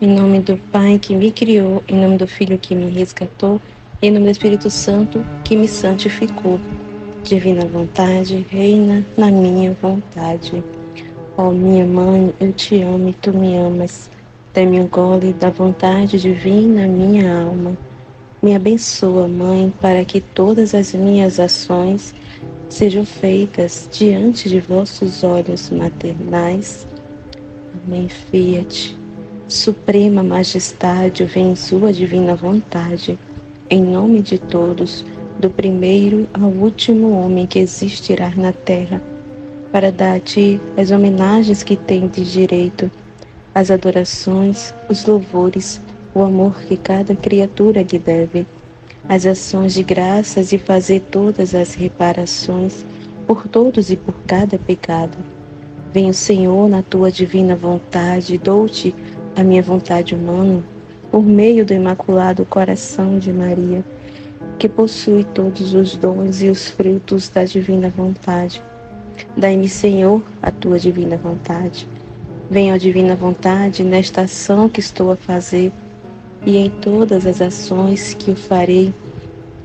Em nome do Pai que me criou, em nome do Filho que me resgatou, em nome do Espírito Santo que me santificou. Divina vontade, reina na minha vontade. Ó minha mãe, eu te amo e tu me amas. Dê-me um gole da vontade divina, minha alma. Me abençoa, Mãe, para que todas as minhas ações sejam feitas diante de vossos olhos maternais. Amém, Fiat. Suprema Majestade, vem sua divina vontade, em nome de todos, do primeiro ao último homem que existirá na terra, para dar a ti as homenagens que tem de direito, as adorações, os louvores, o amor que cada criatura lhe deve, as ações de graças e fazer todas as reparações por todos e por cada pecado. Venho, Senhor, na tua divina vontade, dou-te a minha vontade humana, por meio do Imaculado Coração de Maria, que possui todos os dons e os frutos da divina vontade. Dai-me, Senhor, a tua divina vontade. Venha a divina vontade nesta ação que estou a fazer e em todas as ações que eu farei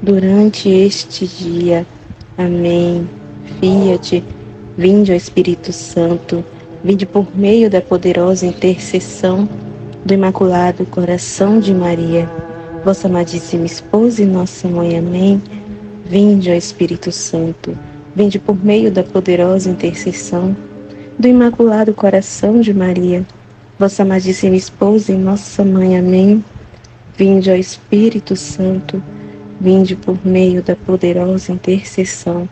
durante este dia. Amém. Fiat, vinde, ó Espírito Santo, vinde por meio da poderosa intercessão do Imaculado Coração de Maria, vossa amadíssima esposa e nossa mãe. Amém. Vinde, ó Espírito Santo, vinde por meio da poderosa intercessão do Imaculado Coração de Maria, vossa amadíssima esposa e nossa mãe. Amém. Vinde, ó Espírito Santo, vinde por meio da poderosa intercessão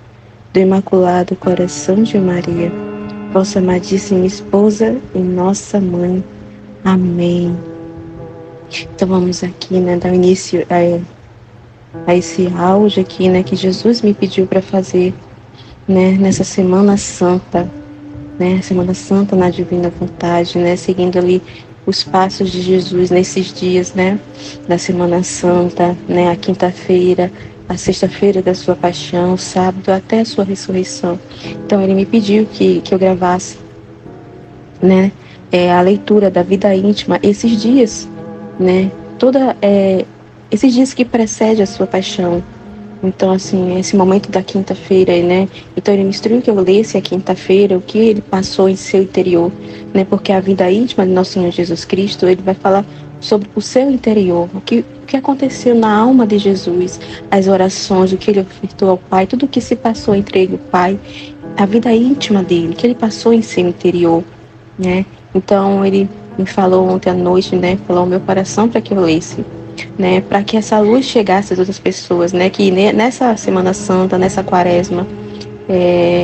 do Imaculado Coração de Maria, vossa amadíssima esposa e nossa mãe. Amém. Então vamos aqui, dar início a esse áudio aqui, que Jesus me pediu para fazer, nessa Semana Santa, Semana Santa na Divina Vontade, seguindo ali os passos de Jesus nesses dias, da Semana Santa, a quinta-feira, a sexta-feira da sua paixão, o sábado até a sua ressurreição. Então ele me pediu que eu gravasse, a leitura da vida íntima esses dias, esses dias que precede a sua paixão. Então, assim, esse momento da quinta-feira, então ele me instruiu que eu lesse a quinta-feira, o que ele passou em seu interior, porque a vida íntima de nosso Senhor Jesus Cristo, ele vai falar sobre o seu interior, o que aconteceu na alma de Jesus, as orações, o que ele ofertou ao Pai, tudo o que se passou entre ele e o Pai, a vida íntima dele, que ele passou em seu interior, Então, ele me falou ontem à noite, falou ao meu coração para que eu lesse, para que essa luz chegasse a outras pessoas, que nessa Semana Santa, nessa Quaresma,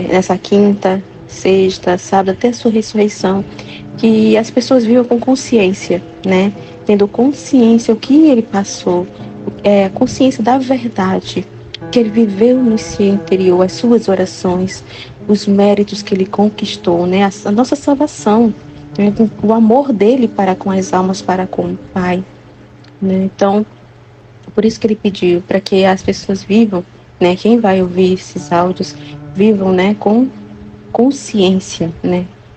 nessa quinta, sexta, sábado, até a sua ressurreição, que as pessoas vivam com consciência, tendo consciência o que ele passou, a consciência da verdade que ele viveu no seu interior, as suas orações, os méritos que ele conquistou, a nossa salvação, o amor dele para com as almas, para com o Pai. Então, por isso que ele pediu, para que as pessoas vivam, quem vai ouvir esses áudios, vivam, com consciência,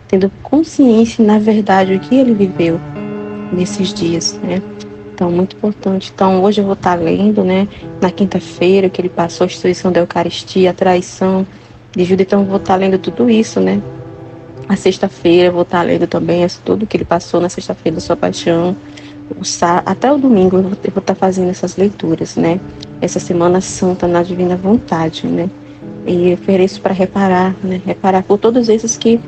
tendo consciência, na verdade, o que ele viveu nesses dias, Então, muito importante. Então, hoje eu vou estar lendo, na quinta-feira, que ele passou a instituição da Eucaristia, a traição de Judas. Então, eu vou estar lendo tudo isso, A sexta-feira, eu vou estar lendo também tudo que ele passou na sexta-feira da sua paixão. Até o domingo eu vou estar fazendo essas leituras, Essa Semana Santa na Divina Vontade, E eu ofereço para reparar, Reparar por todos esses que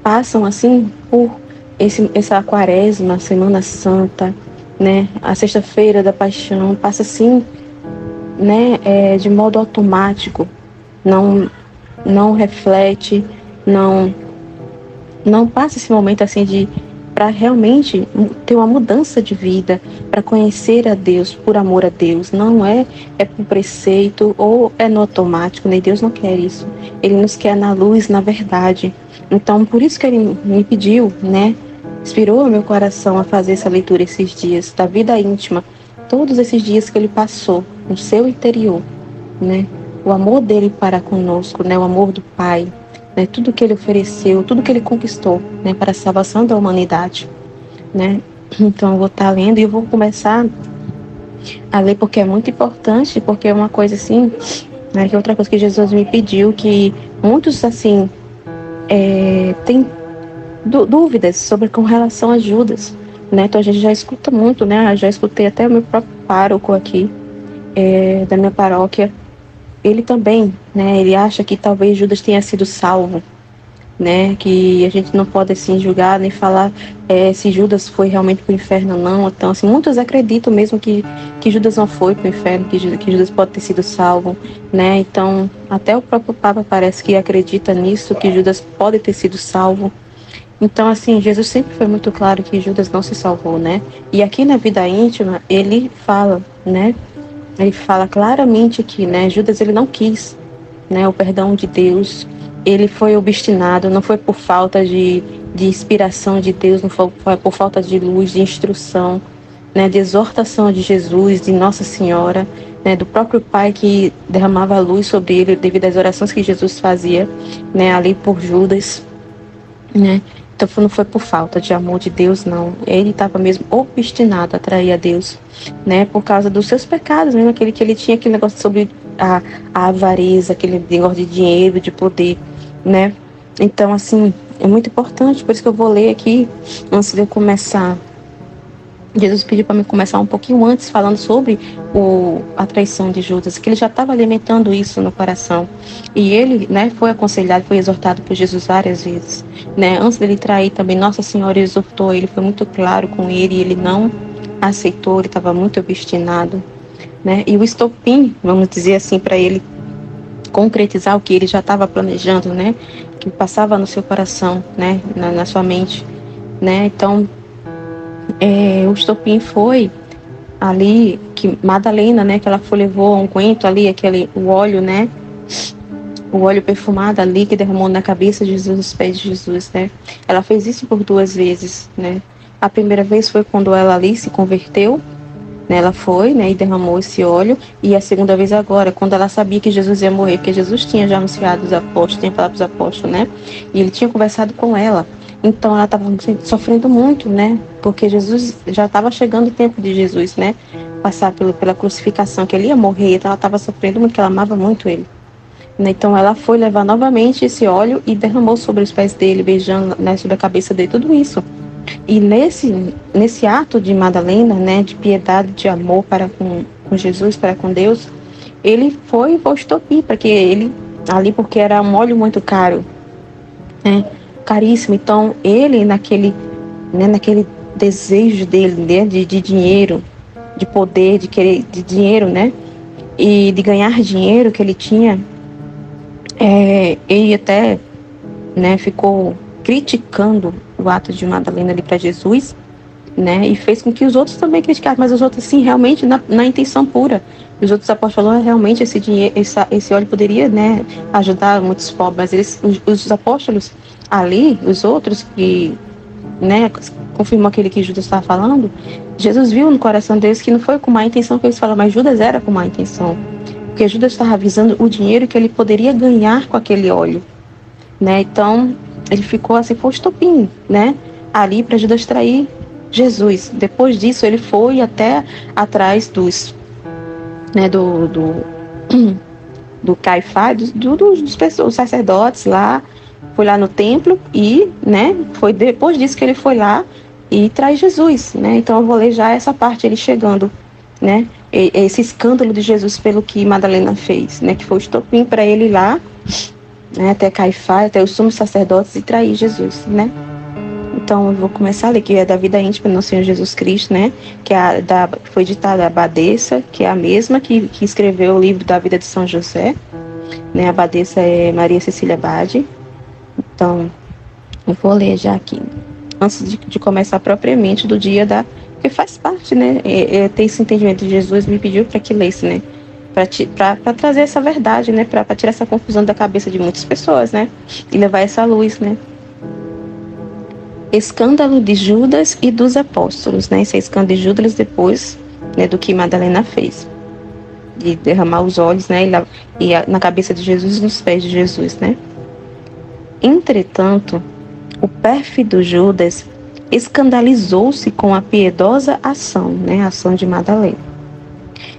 passam, assim, por essa Quaresma, Semana Santa, A sexta-feira da paixão, passa assim, de modo automático, não reflete, não passa esse momento assim para realmente ter uma mudança de vida, para conhecer a Deus, por amor a Deus. Não é por preceito ou é no automático, Deus não quer isso. Ele nos quer na luz, na verdade. Então, por isso que ele me pediu, inspirou o meu coração a fazer essa leitura esses dias, da vida íntima, todos esses dias que ele passou no seu interior, O amor dele para conosco, o amor do Pai, tudo que ele ofereceu, tudo que ele conquistou, para a salvação da humanidade, Então eu vou estar lendo e eu vou começar a ler porque é muito importante, porque é uma coisa assim, né, que é outra coisa que Jesus me pediu, que muitos assim têm dúvidas sobre com relação a Judas, né? Então a gente já escuta muito, né? Eu já escutei até o meu próprio pároco aqui da minha paróquia, ele também, né? Ele acha que talvez Judas tenha sido salvo, né? Que a gente não pode assim julgar nem falar se Judas foi realmente para o inferno ou não. Então, assim, muitos acreditam mesmo que Judas não foi para o inferno, que Judas pode ter sido salvo, né? Então, até o próprio Papa parece que acredita nisso, que Judas pode ter sido salvo. Então, assim, Jesus sempre foi muito claro que Judas não se salvou, né? E aqui na vida íntima, ele fala, né? Ele fala claramente que, né, Judas ele não quis, né, o perdão de Deus. Ele foi obstinado, não foi por falta de inspiração de Deus, não foi por falta de luz, de instrução, né, de exortação de Jesus, de Nossa Senhora, né, do próprio Pai que derramava luz sobre ele devido às orações que Jesus fazia, né, ali por Judas, né. Então não foi por falta de amor de Deus, não. Ele estava mesmo obstinado a trair a Deus, né? Por causa dos seus pecados, mesmo aquele que ele tinha aquele negócio sobre a avareza, aquele negócio de dinheiro, de poder, né? Então, assim, é muito importante, por isso que eu vou ler aqui, antes de eu começar. Jesus pediu para mim começar um pouquinho antes, falando sobre a traição de Judas, que ele já estava alimentando isso no coração. E ele, né, foi aconselhado, foi exortado por Jesus várias vezes, né? Antes dele trair também, Nossa Senhora exortou ele, foi muito claro com ele, e ele não aceitou, ele estava muito obstinado, né? E o estopim, vamos dizer assim, para ele concretizar o que ele já estava planejando, né? Que passava no seu coração, né? Na sua mente, né? Então, o estopim foi ali que Madalena, né, que ela foi, levou um unguento ali, o óleo, né, o óleo perfumado ali que derramou na cabeça de Jesus, nos pés de Jesus, né. Ela fez isso por 2 vezes, né. A primeira vez foi quando ela ali se converteu, né, ela foi, né, e derramou esse óleo, e a segunda vez agora, quando ela sabia que Jesus ia morrer, porque Jesus tinha já anunciado os apóstolos, tinha falado para os apóstolos, né, e ele tinha conversado com ela. Então ela estava sofrendo muito, né? Porque Jesus já estava chegando o tempo de Jesus, né? Passar pela crucificação, que ele ia morrer, então ela estava sofrendo muito, porque ela amava muito ele. Então ela foi levar novamente esse óleo e derramou sobre os pés dele, beijando, né, sobre a cabeça dele, tudo isso. E nesse ato de Madalena, né, de piedade, de amor para com Jesus, para com Deus, ele foi e postou para que ele, ali porque era um óleo muito caro, né? Caríssimo. Então ele naquele desejo dele, né, de dinheiro, de poder, de querer de dinheiro, né, e de ganhar dinheiro que ele tinha, ele até, né, ficou criticando o ato de Madalena ali para Jesus, né, e fez com que os outros também criticassem, mas os outros sim, realmente na intenção pura. Os outros apóstolos falaram, realmente esse dinheiro, esse óleo poderia, né, ajudar muitos pobres, mas os apóstolos ali, os outros que, né, confirmou aquele que Judas estava falando, Jesus viu no coração deles que não foi com má intenção que eles falaram, mas Judas era com má intenção, porque Judas estava avisando o dinheiro que ele poderia ganhar com aquele óleo, né? Então ele ficou assim, foi o estopim, né, ali para Judas trair Jesus. Depois disso ele foi até atrás dos, né, do Caifás, dos sacerdotes lá, foi lá no templo e, né, foi depois disso que ele foi lá e traz Jesus, né? Então eu vou ler já essa parte, ele chegando, né? Esse escândalo de Jesus pelo que Madalena fez, né? Que foi o estopim para ele ir lá, né, até Caifás, até os sumos sacerdotes e trair Jesus, né? Então eu vou começar a ler, que é da vida íntima do nosso Senhor Jesus Cristo, né? Que foi ditada a abadesa, que é a mesma que escreveu o livro da vida de São José, né? A abadesa é Maria Cecília Abade. Então, eu vou ler já aqui, antes de começar propriamente do dia porque faz parte, né? Ter esse entendimento de Jesus me pediu para que lesse, né? Para trazer essa verdade, né? Para tirar essa confusão da cabeça de muitas pessoas, né? E levar essa luz, né? Escândalo de Judas e dos apóstolos, né? Esse é escândalo de Judas depois, né, do que Madalena fez, de derramar os olhos, né? E na cabeça de Jesus e nos pés de Jesus, né? Entretanto, o pérfido Judas escandalizou-se com a piedosa ação, a ação de Madalena.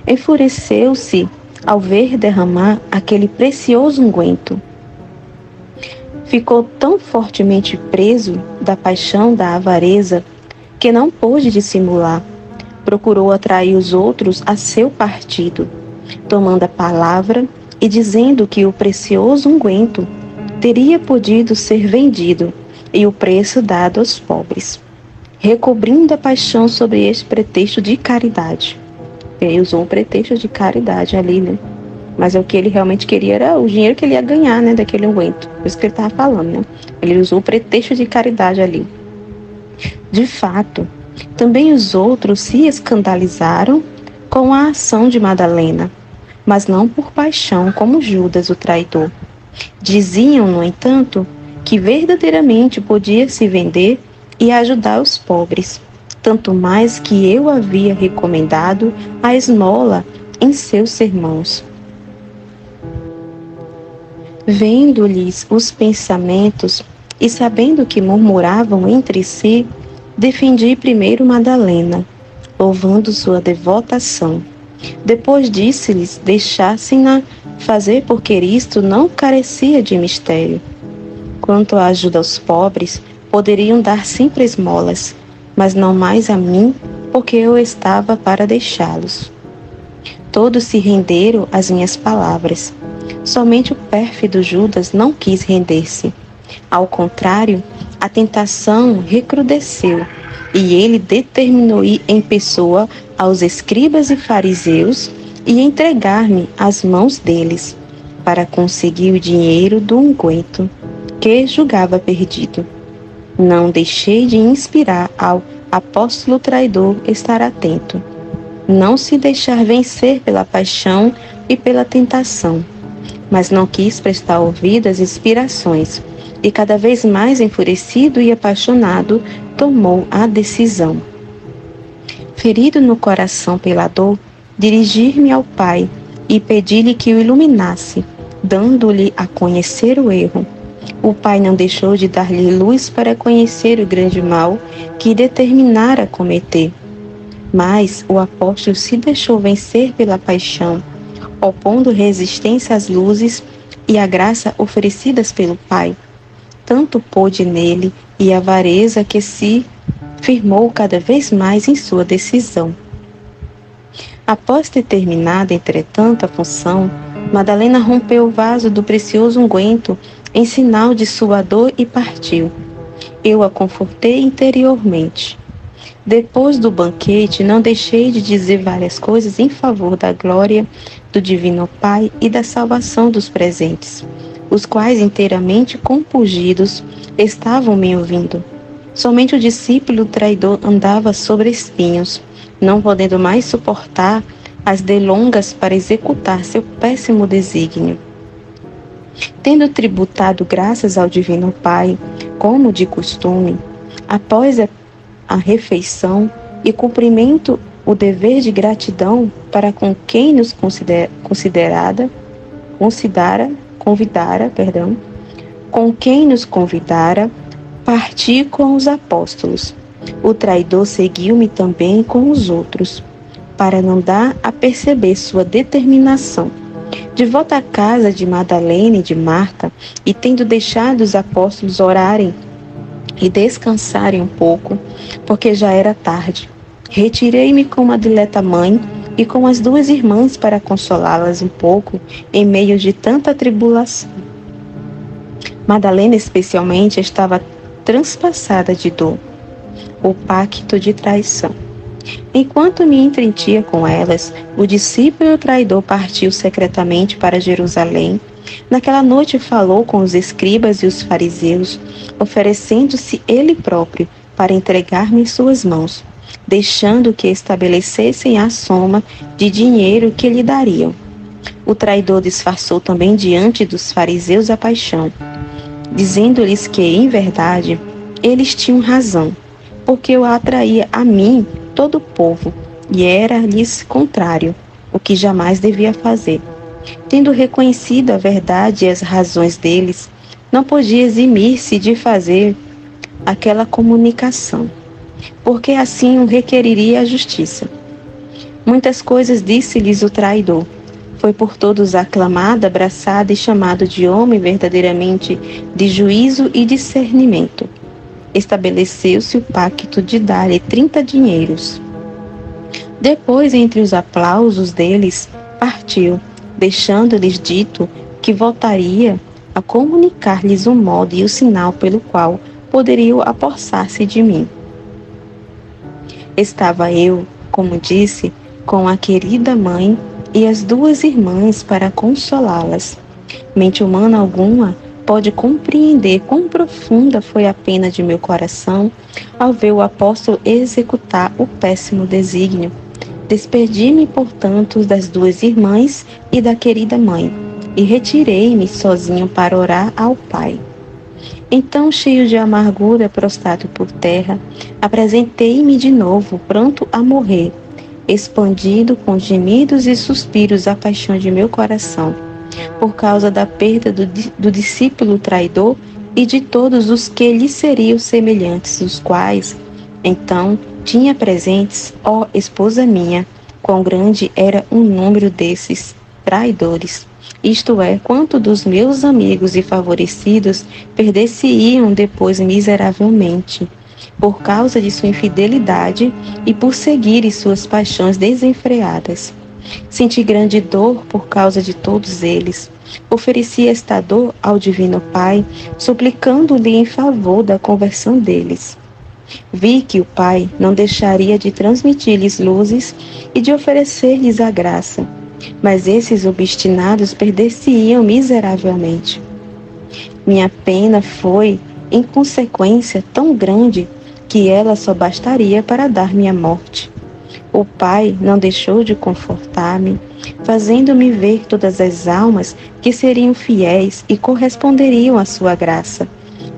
Enfureceu-se ao ver derramar aquele precioso unguento. Ficou tão fortemente preso da paixão da avareza que não pôde dissimular. Procurou atrair os outros a seu partido, tomando a palavra e dizendo que o precioso unguento teria podido ser vendido e o preço dado aos pobres, recobrindo a paixão sobre este pretexto de caridade. Ele usou um pretexto de caridade ali, Mas o que ele realmente queria era o dinheiro que ele ia ganhar, daquele unguento. Por isso que ele estava falando, Ele usou o pretexto de caridade ali. De fato, também os outros se escandalizaram com a ação de Madalena, mas não por paixão como Judas, o traidor. Diziam, no entanto, que verdadeiramente podia se vender e ajudar os pobres, tanto mais que eu havia recomendado a esmola em seus sermões. Vendo-lhes os pensamentos e sabendo que murmuravam entre si, defendi primeiro Madalena, louvando sua devotação. Depois disse-lhes deixassem-na fazer porque isto não carecia de mistério. Quanto à ajuda aos pobres, poderiam dar sempre esmolas, mas não mais a mim, porque eu estava para deixá-los. Todos se renderam às minhas palavras. Somente o pérfido Judas não quis render-se. Ao contrário, a tentação recrudesceu, e ele determinou ir em pessoa aos escribas e fariseus e entregar-me às mãos deles, para conseguir o dinheiro do unguento, que julgava perdido. Não deixei de inspirar ao apóstolo traidor estar atento, não se deixar vencer pela paixão e pela tentação, mas não quis prestar ouvido às inspirações, e cada vez mais enfurecido e apaixonado, tomou a decisão. Ferido no coração pela dor, dirigi-me ao Pai e pedi-lhe que o iluminasse, dando-lhe a conhecer o erro. O Pai não deixou de dar-lhe luz para conhecer o grande mal que determinara cometer. Mas o apóstolo se deixou vencer pela paixão, opondo resistência às luzes e à graça oferecidas pelo Pai. Tanto pôde nele e a avareza que se firmou cada vez mais em sua decisão. Após ter terminado, entretanto, a função, Madalena rompeu o vaso do precioso unguento em sinal de sua dor e partiu. Eu a confortei interiormente. Depois do banquete, não deixei de dizer várias coisas em favor da glória do Divino Pai e da salvação dos presentes, os quais, inteiramente compungidos, estavam me ouvindo. Somente o discípulo traidor andava sobre espinhos, não podendo mais suportar as delongas para executar seu péssimo desígnio. Tendo tributado graças ao Divino Pai, como de costume, após a refeição e cumprimento o dever de gratidão para com quem nos convidara, parti com os apóstolos. O traidor seguiu-me também com os outros, para não dar a perceber sua determinação. De volta à casa de Madalena e de Marta, e tendo deixado os apóstolos orarem e descansarem um pouco, porque já era tarde, retirei-me com a dileta mãe e com as duas irmãs para consolá-las um pouco em meio de tanta tribulação. Madalena, especialmente, estava transpassada de dor, o pacto de traição. Enquanto me entretinha com elas, o discípulo traidor partiu secretamente para Jerusalém. Naquela noite falou com os escribas e os fariseus, oferecendo-se ele próprio para entregar-me em suas mãos, deixando que estabelecessem a soma de dinheiro que lhe dariam. O traidor disfarçou também diante dos fariseus a paixão, dizendo-lhes que, em verdade, eles tinham razão, porque eu atraía a mim todo o povo, e era-lhes contrário, o que jamais devia fazer. Tendo reconhecido a verdade e as razões deles, não podia eximir-se de fazer aquela comunicação. porque assim o requeriria a justiça. Muitas coisas disse-lhes o traidor. Foi por todos aclamado, abraçado e chamado de homem verdadeiramente de juízo e discernimento. Estabeleceu-se o pacto de dar-lhe 30 dinheiros. Depois, entre os aplausos deles, partiu, deixando-lhes dito que voltaria a comunicar-lhes o modo e o sinal pelo qual poderiam apossar-se de mim. Estava eu, como disse, com a querida mãe e as duas irmãs para consolá-las. Mente humana alguma pode compreender quão profunda foi a pena de meu coração ao ver o apóstolo executar o péssimo desígnio. Despedi-me, portanto, das duas irmãs e da querida mãe, e retirei-me sozinho para orar ao Pai. Então, cheio de amargura, prostrado por terra, apresentei-me de novo, pronto a morrer, expandido com gemidos e suspiros a paixão de meu coração, por causa da perda do discípulo traidor e de todos os que lhe seriam semelhantes, os quais, então, tinha presentes, ó esposa minha, quão grande era o número desses traidores. Isto é, quanto dos meus amigos e favorecidos perder-se-iam depois miseravelmente, por causa de sua infidelidade e por seguirem suas paixões desenfreadas. Senti grande dor por causa de todos eles. Ofereci esta dor ao Divino Pai, suplicando-lhe em favor da conversão deles. Vi que o Pai não deixaria de transmitir-lhes luzes e de oferecer-lhes a graça, mas esses obstinados perder-se-iam miseravelmente. Minha pena foi, em consequência, tão grande que ela só bastaria para dar-me a morte. O Pai não deixou de confortar-me, fazendo-me ver todas as almas que seriam fiéis e corresponderiam à sua graça,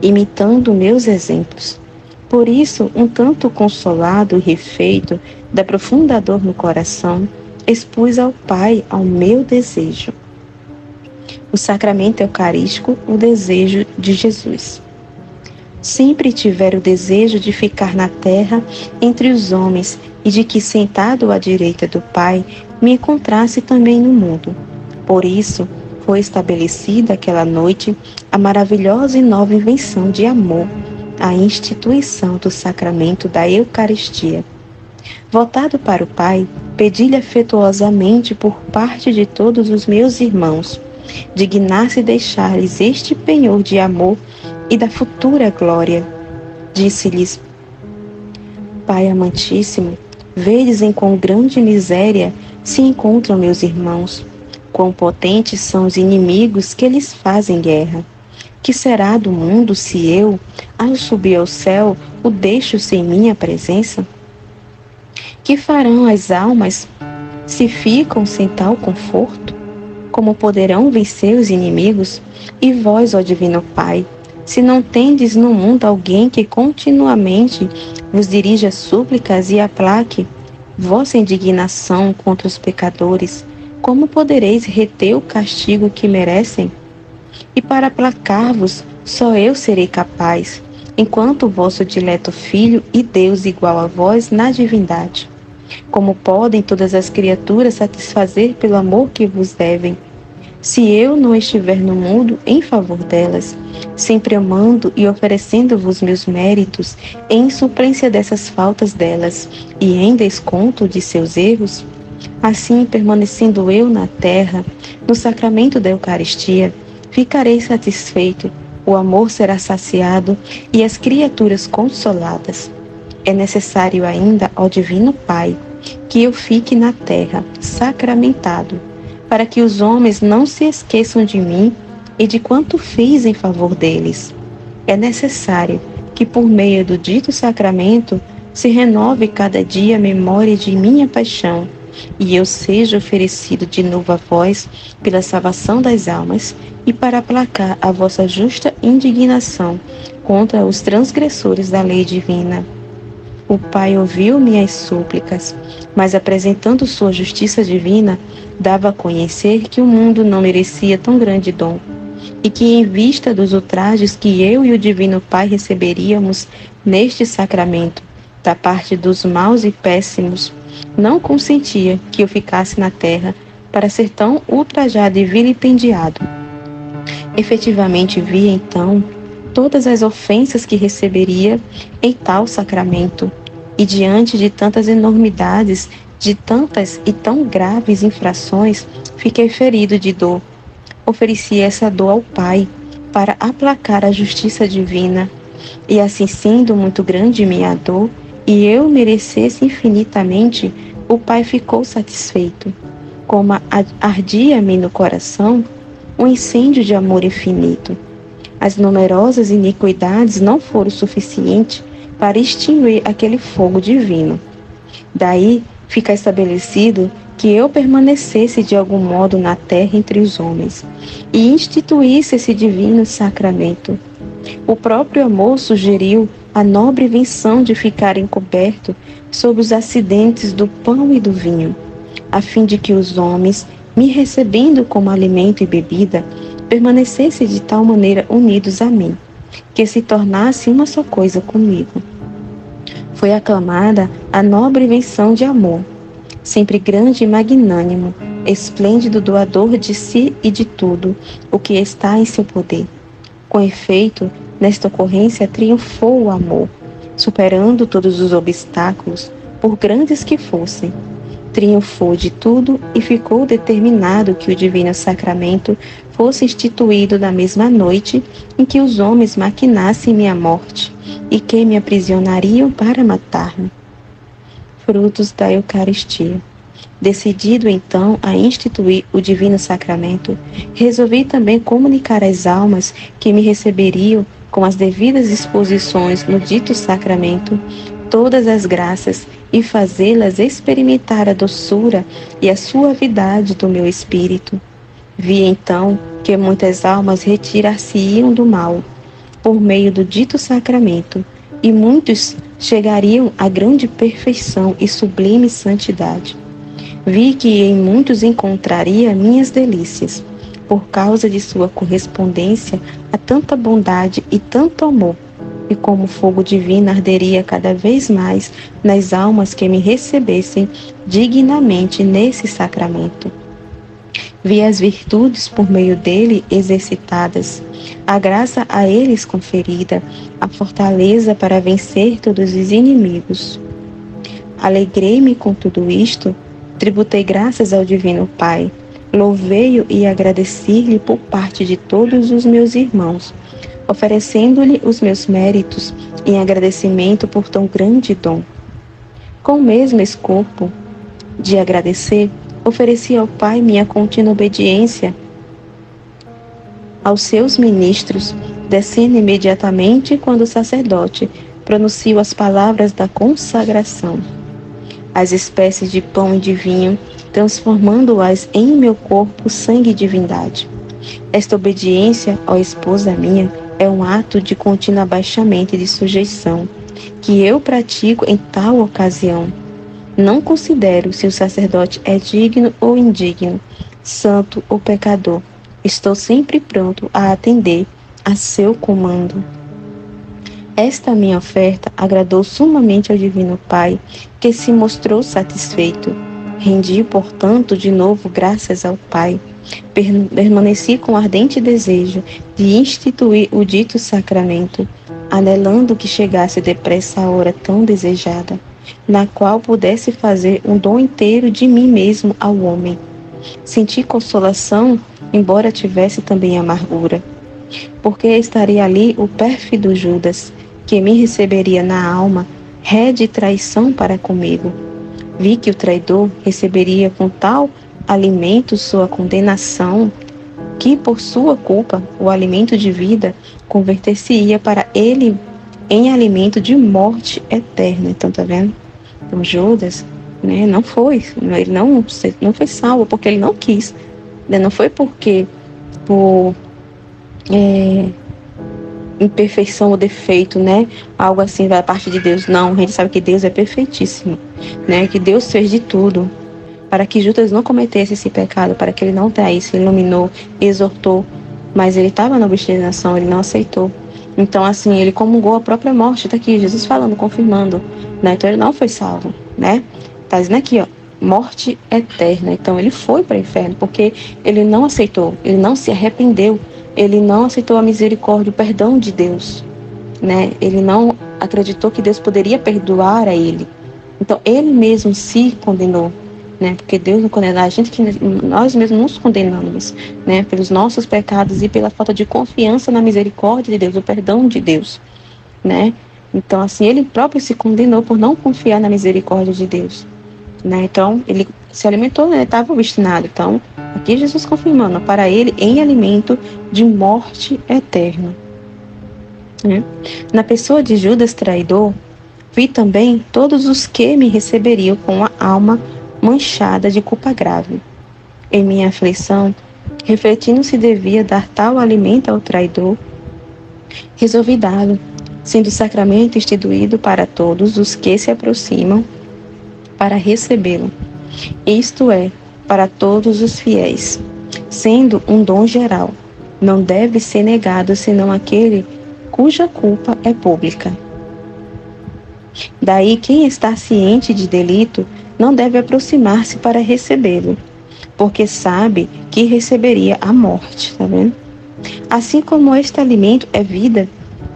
imitando meus exemplos. Por isso, um tanto consolado e refeito da profunda dor no coração, expus ao Pai ao meu desejo. O sacramento eucarístico, o desejo de Jesus. Sempre tivera o desejo de ficar na terra entre os homens e de que, sentado à direita do Pai, me encontrasse também no mundo. Por isso, foi estabelecida aquela noite a maravilhosa e nova invenção de amor, a instituição do sacramento da Eucaristia. Voltado para o Pai, pedi-lhe afetuosamente por parte de todos os meus irmãos, dignar-se deixar-lhes este penhor de amor e da futura glória. Disse-lhes: Pai amantíssimo, vedes em quão grande miséria se encontram meus irmãos, quão potentes são os inimigos que lhes fazem guerra. Que será do mundo se eu, ao subir ao céu, o deixo sem minha presença? Que farão as almas se ficam sem tal conforto? Como poderão vencer os inimigos? E vós, ó Divino Pai, se não tendes no mundo alguém que continuamente vos dirija súplicas e aplaque vossa indignação contra os pecadores, como podereis reter o castigo que merecem? E para aplacar-vos, só eu serei capaz, enquanto o vosso dileto Filho e Deus igual a vós na divindade. Como podem todas as criaturas satisfazer pelo amor que vos devem, se eu não estiver no mundo em favor delas, sempre amando e oferecendo-vos meus méritos em suplência dessas faltas delas e em desconto de seus erros? Assim, permanecendo eu na terra, no sacramento da Eucaristia, ficarei satisfeito, o amor será saciado e as criaturas consoladas. É necessário ainda, ó Divino Pai, que eu fique na terra, sacramentado, para que os homens não se esqueçam de mim e de quanto fiz em favor deles. É necessário que, por meio do dito sacramento, se renove cada dia a memória de minha paixão, e eu seja oferecido de novo a vós pela salvação das almas e para aplacar a vossa justa indignação contra os transgressores da lei divina. O Pai ouviu minhas súplicas, mas apresentando sua justiça divina, dava a conhecer que o mundo não merecia tão grande dom, e que, em vista dos ultrajes que eu e o Divino Pai receberíamos neste sacramento, da parte dos maus e péssimos, não consentia que eu ficasse na terra para ser tão ultrajado e vilipendiado. Efetivamente vi, então, todas as ofensas que receberia em tal sacramento, e diante de tantas enormidades, de tantas e tão graves infrações, fiquei ferido de dor. Ofereci essa dor ao Pai, para aplacar a justiça divina, e assim sendo muito grande minha dor, e eu merecesse infinitamente, o Pai ficou satisfeito. Como ardia-me no coração um incêndio de amor infinito. As numerosas iniquidades não foram suficientes para extinguir aquele fogo divino. Daí fica estabelecido que eu permanecesse de algum modo na terra entre os homens e instituísse esse divino sacramento. O próprio amor sugeriu a nobre invenção de ficar encoberto sob os acidentes do pão e do vinho, a fim de que os homens, me recebendo como alimento e bebida, permanecessem de tal maneira unidos a mim, que se tornasse uma só coisa comigo. Foi aclamada a nobre invenção de amor, sempre grande e magnânimo, esplêndido doador de si e de tudo o que está em seu poder. Com efeito, nesta ocorrência triunfou o amor, superando todos os obstáculos, por grandes que fossem. Triunfou de tudo e ficou determinado que o divino sacramento fosse instituído na mesma noite em que os homens maquinassem minha morte e que me aprisionariam para matar-me. Frutos da Eucaristia. Decidido então a instituir o divino sacramento, resolvi também comunicar às almas que me receberiam com as devidas disposições no dito sacramento todas as graças e fazê-las experimentar a doçura e a suavidade do meu espírito. Vi então que muitas almas retirar-se-iam do mal por meio do dito sacramento, e muitos chegariam à grande perfeição e sublime santidade. Vi que em muitos encontraria minhas delícias, por causa de sua correspondência a tanta bondade e tanto amor, e como fogo divino arderia cada vez mais nas almas que me recebessem dignamente nesse sacramento. Vi as virtudes por meio dele exercitadas, a graça a eles conferida, a fortaleza para vencer todos os inimigos. Alegrei-me com tudo isto, tributei graças ao Divino Pai, louvei-o e agradeci-lhe por parte de todos os meus irmãos, oferecendo-lhe os meus méritos em agradecimento por tão grande dom. Com o mesmo escopo de agradecer, ofereci ao Pai minha contínua obediência aos seus ministros, descendo imediatamente quando o sacerdote pronunciou as palavras da consagração. As espécies de pão e de vinho, transformando-as em meu corpo sangue e divindade. Esta obediência, ó esposa minha, é um ato de contínuo abaixamento e de sujeição, que eu pratico em tal ocasião. Não considero se o sacerdote é digno ou indigno, santo ou pecador. Estou sempre pronto a atender a seu comando. Esta minha oferta agradou sumamente ao Divino Pai, que se mostrou satisfeito. Rendi, portanto, de novo graças ao Pai. Permaneci com ardente desejo de instituir o dito sacramento, anelando que chegasse depressa a hora tão desejada, na qual pudesse fazer um dom inteiro de mim mesmo ao homem. Senti consolação, embora tivesse também amargura, porque estaria ali o pérfido Judas, que me receberia na alma, ré de traição para comigo. Vi que o traidor receberia com tal alimento sua condenação, que por sua culpa o alimento de vida converter-se-ia para ele em alimento de morte eterna. Então, tá vendo? Então, Judas, ele não foi salvo porque ele não quis, não foi porque por imperfeição ou defeito, algo assim da parte de Deus. Não, a gente sabe que Deus é perfeitíssimo, que Deus fez de tudo para que Judas não cometesse esse pecado, para que ele não traísse, ele iluminou, exortou, mas ele estava na obstinação, ele não aceitou. Então, assim, ele comungou a própria morte. Tá aqui, Jesus falando, confirmando, né? Então, ele não foi salvo, né? Tá dizendo aqui, ó, morte eterna. Então, ele foi para o inferno, porque ele não aceitou, ele não se arrependeu, ele não aceitou a misericórdia, o perdão de Deus, né? Ele não acreditou que Deus poderia perdoar a ele. Então, ele mesmo se condenou, né? Porque Deus não condena a gente, que nós mesmos nos condenamos, né? Pelos nossos pecados e pela falta de confiança na misericórdia de Deus, o perdão de Deus, né? Então, assim, ele próprio se condenou por não confiar na misericórdia de Deus, né? Então, ele se alimentou, né? Ele estava obstinado. Então, aqui Jesus confirmando, para ele, em alimento de morte eterna, né? Na pessoa de Judas traidor, vi também todos os que me receberiam com a alma manchada de culpa grave. Em minha aflição, refletindo se devia dar tal alimento ao traidor, resolvi dá-lo, sendo o sacramento instituído para todos os que se aproximam para recebê-lo. Isto é, para todos os fiéis, sendo um dom geral, não deve ser negado senão aquele cuja culpa é pública. Daí quem está ciente de delito não deve aproximar-se para recebê-lo, porque sabe que receberia a morte, tá vendo? Assim como este alimento é vida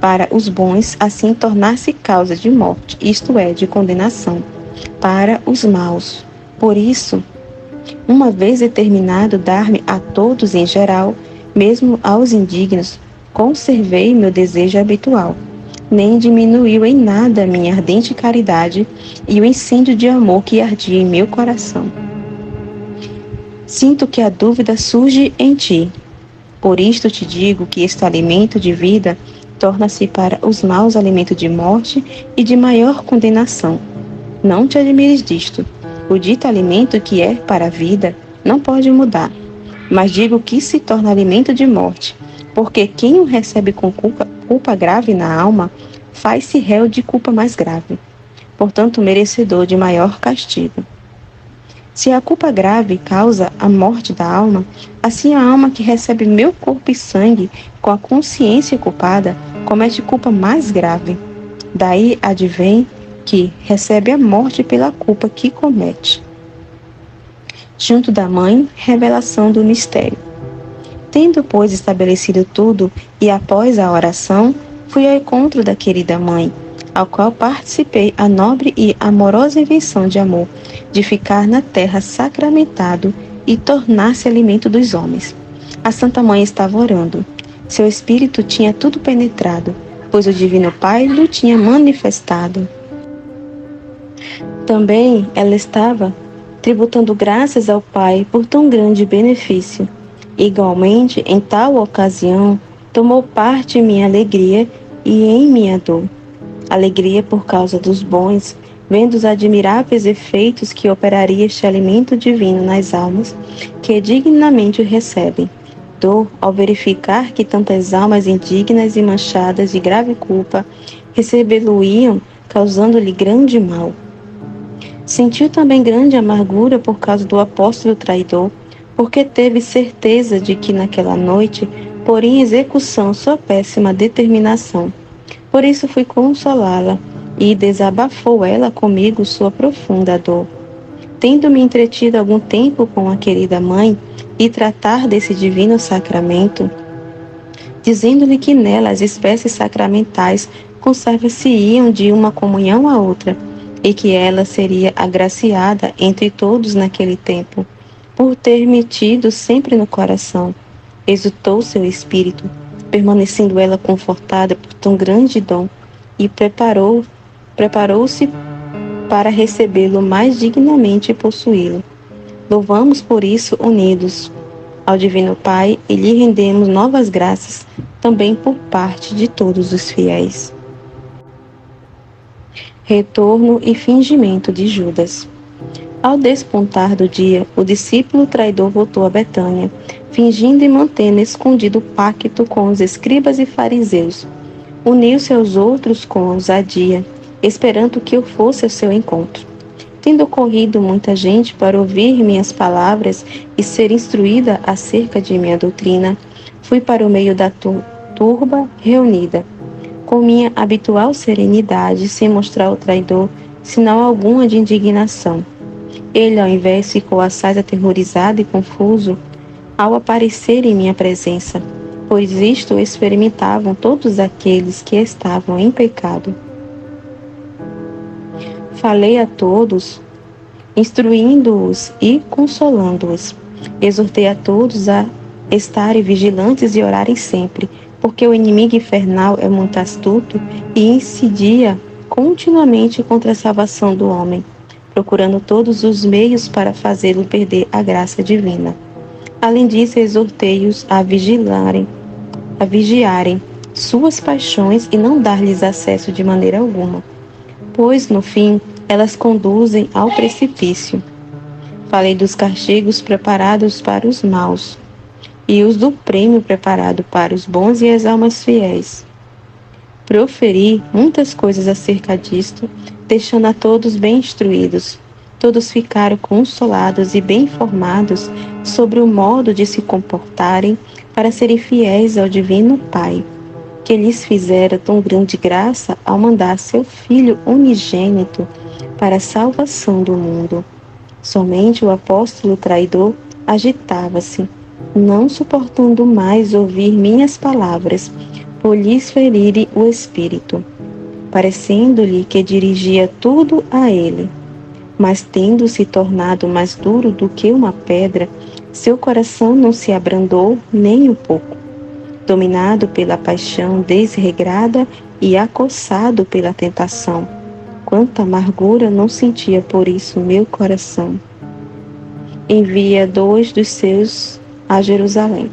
para os bons, assim tornar-se causa de morte, isto é, de condenação, para os maus. Por isso, uma vez determinado dar-me a todos em geral, mesmo aos indignos, conservei meu desejo habitual. Nem diminuiu em nada a minha ardente caridade e o incêndio de amor que ardia em meu coração. Sinto que a dúvida surge em ti. Por isto te digo que este alimento de vida torna-se para os maus alimento de morte e de maior condenação. Não te admires disto. O dito alimento que é para a vida não pode mudar, mas digo que se torna alimento de morte, porque quem o recebe com culpa grave na alma, faz-se réu de culpa mais grave, portanto merecedor de maior castigo. Se a culpa grave causa a morte da alma, assim a alma que recebe meu corpo e sangue com a consciência culpada, comete culpa mais grave. Daí advém que recebe a morte pela culpa que comete. Junto da mãe, revelação do mistério. Tendo, pois, estabelecido tudo, e após a oração, fui ao encontro da querida mãe, ao qual participei a nobre e amorosa invenção de amor, de ficar na terra sacramentado e tornar-se alimento dos homens. A Santa Mãe estava orando. Seu espírito tinha tudo penetrado, pois o Divino Pai lhe tinha manifestado. Também ela estava tributando graças ao Pai por tão grande benefício. Igualmente, em tal ocasião, tomou parte em minha alegria e em minha dor. Alegria por causa dos bons, vendo os admiráveis efeitos que operaria este alimento divino nas almas, que dignamente o recebem. Dor ao verificar que tantas almas indignas e manchadas de grave culpa recebê-lo-iam, causando-lhe grande mal. Sentiu também grande amargura por causa do apóstolo traidor, porque teve certeza de que naquela noite poria em execução sua péssima determinação. Por isso fui consolá-la, e desabafou ela comigo sua profunda dor. Tendo-me entretido algum tempo com a querida mãe, e tratar desse divino sacramento, dizendo-lhe que nela as espécies sacramentais conserva-se-iam de uma comunhão a outra, e que ela seria agraciada entre todos naquele tempo, por ter-me tido sempre no coração. Exultou seu espírito, permanecendo ela confortada por tão grande dom, e preparou-se para recebê-lo mais dignamente e possuí-lo. Louvamos por isso unidos ao Divino Pai e lhe rendemos novas graças também por parte de todos os fiéis. Retorno e fingimento de Judas. Ao despontar do dia, o discípulo traidor voltou a Betânia, fingindo e mantendo escondido o pacto com os escribas e fariseus. Uniu-se aos outros com ousadia, esperando que eu fosse ao seu encontro. Tendo corrido muita gente para ouvir minhas palavras e ser instruída acerca de minha doutrina, fui para o meio da turba reunida. com minha habitual serenidade, sem mostrar ao traidor sinal alguma de indignação. Ele, ao invés, ficou assaz aterrorizado e confuso ao aparecer em minha presença, pois isto experimentavam todos aqueles que estavam em pecado. Falei a todos, instruindo-os e consolando-os. Exortei a todos a estarem vigilantes e orarem sempre, porque o inimigo infernal é muito astuto e incidia continuamente contra a salvação do homem, procurando todos os meios para fazê-lo perder a graça divina. Além disso, exortei-os a vigiarem suas paixões e não dar-lhes acesso de maneira alguma, pois, no fim, elas conduzem ao precipício. Falei dos castigos preparados para os maus, e os do prêmio preparado para os bons e as almas fiéis. Proferi muitas coisas acerca disto, deixando a todos bem instruídos. Todos ficaram consolados e bem informados sobre o modo de se comportarem para serem fiéis ao Divino Pai, que lhes fizera tão grande graça ao mandar seu Filho unigênito para a salvação do mundo. Somente o apóstolo traidor agitava-se, não suportando mais ouvir minhas palavras, por lhes ferirem o espírito, parecendo-lhe que dirigia tudo a ele. Mas tendo se tornado mais duro do que uma pedra, seu coração não se abrandou nem um pouco. Dominado pela paixão desregrada e acossado pela tentação, quanta amargura não sentia por isso meu coração. Envia 2 dos seus a Jerusalém.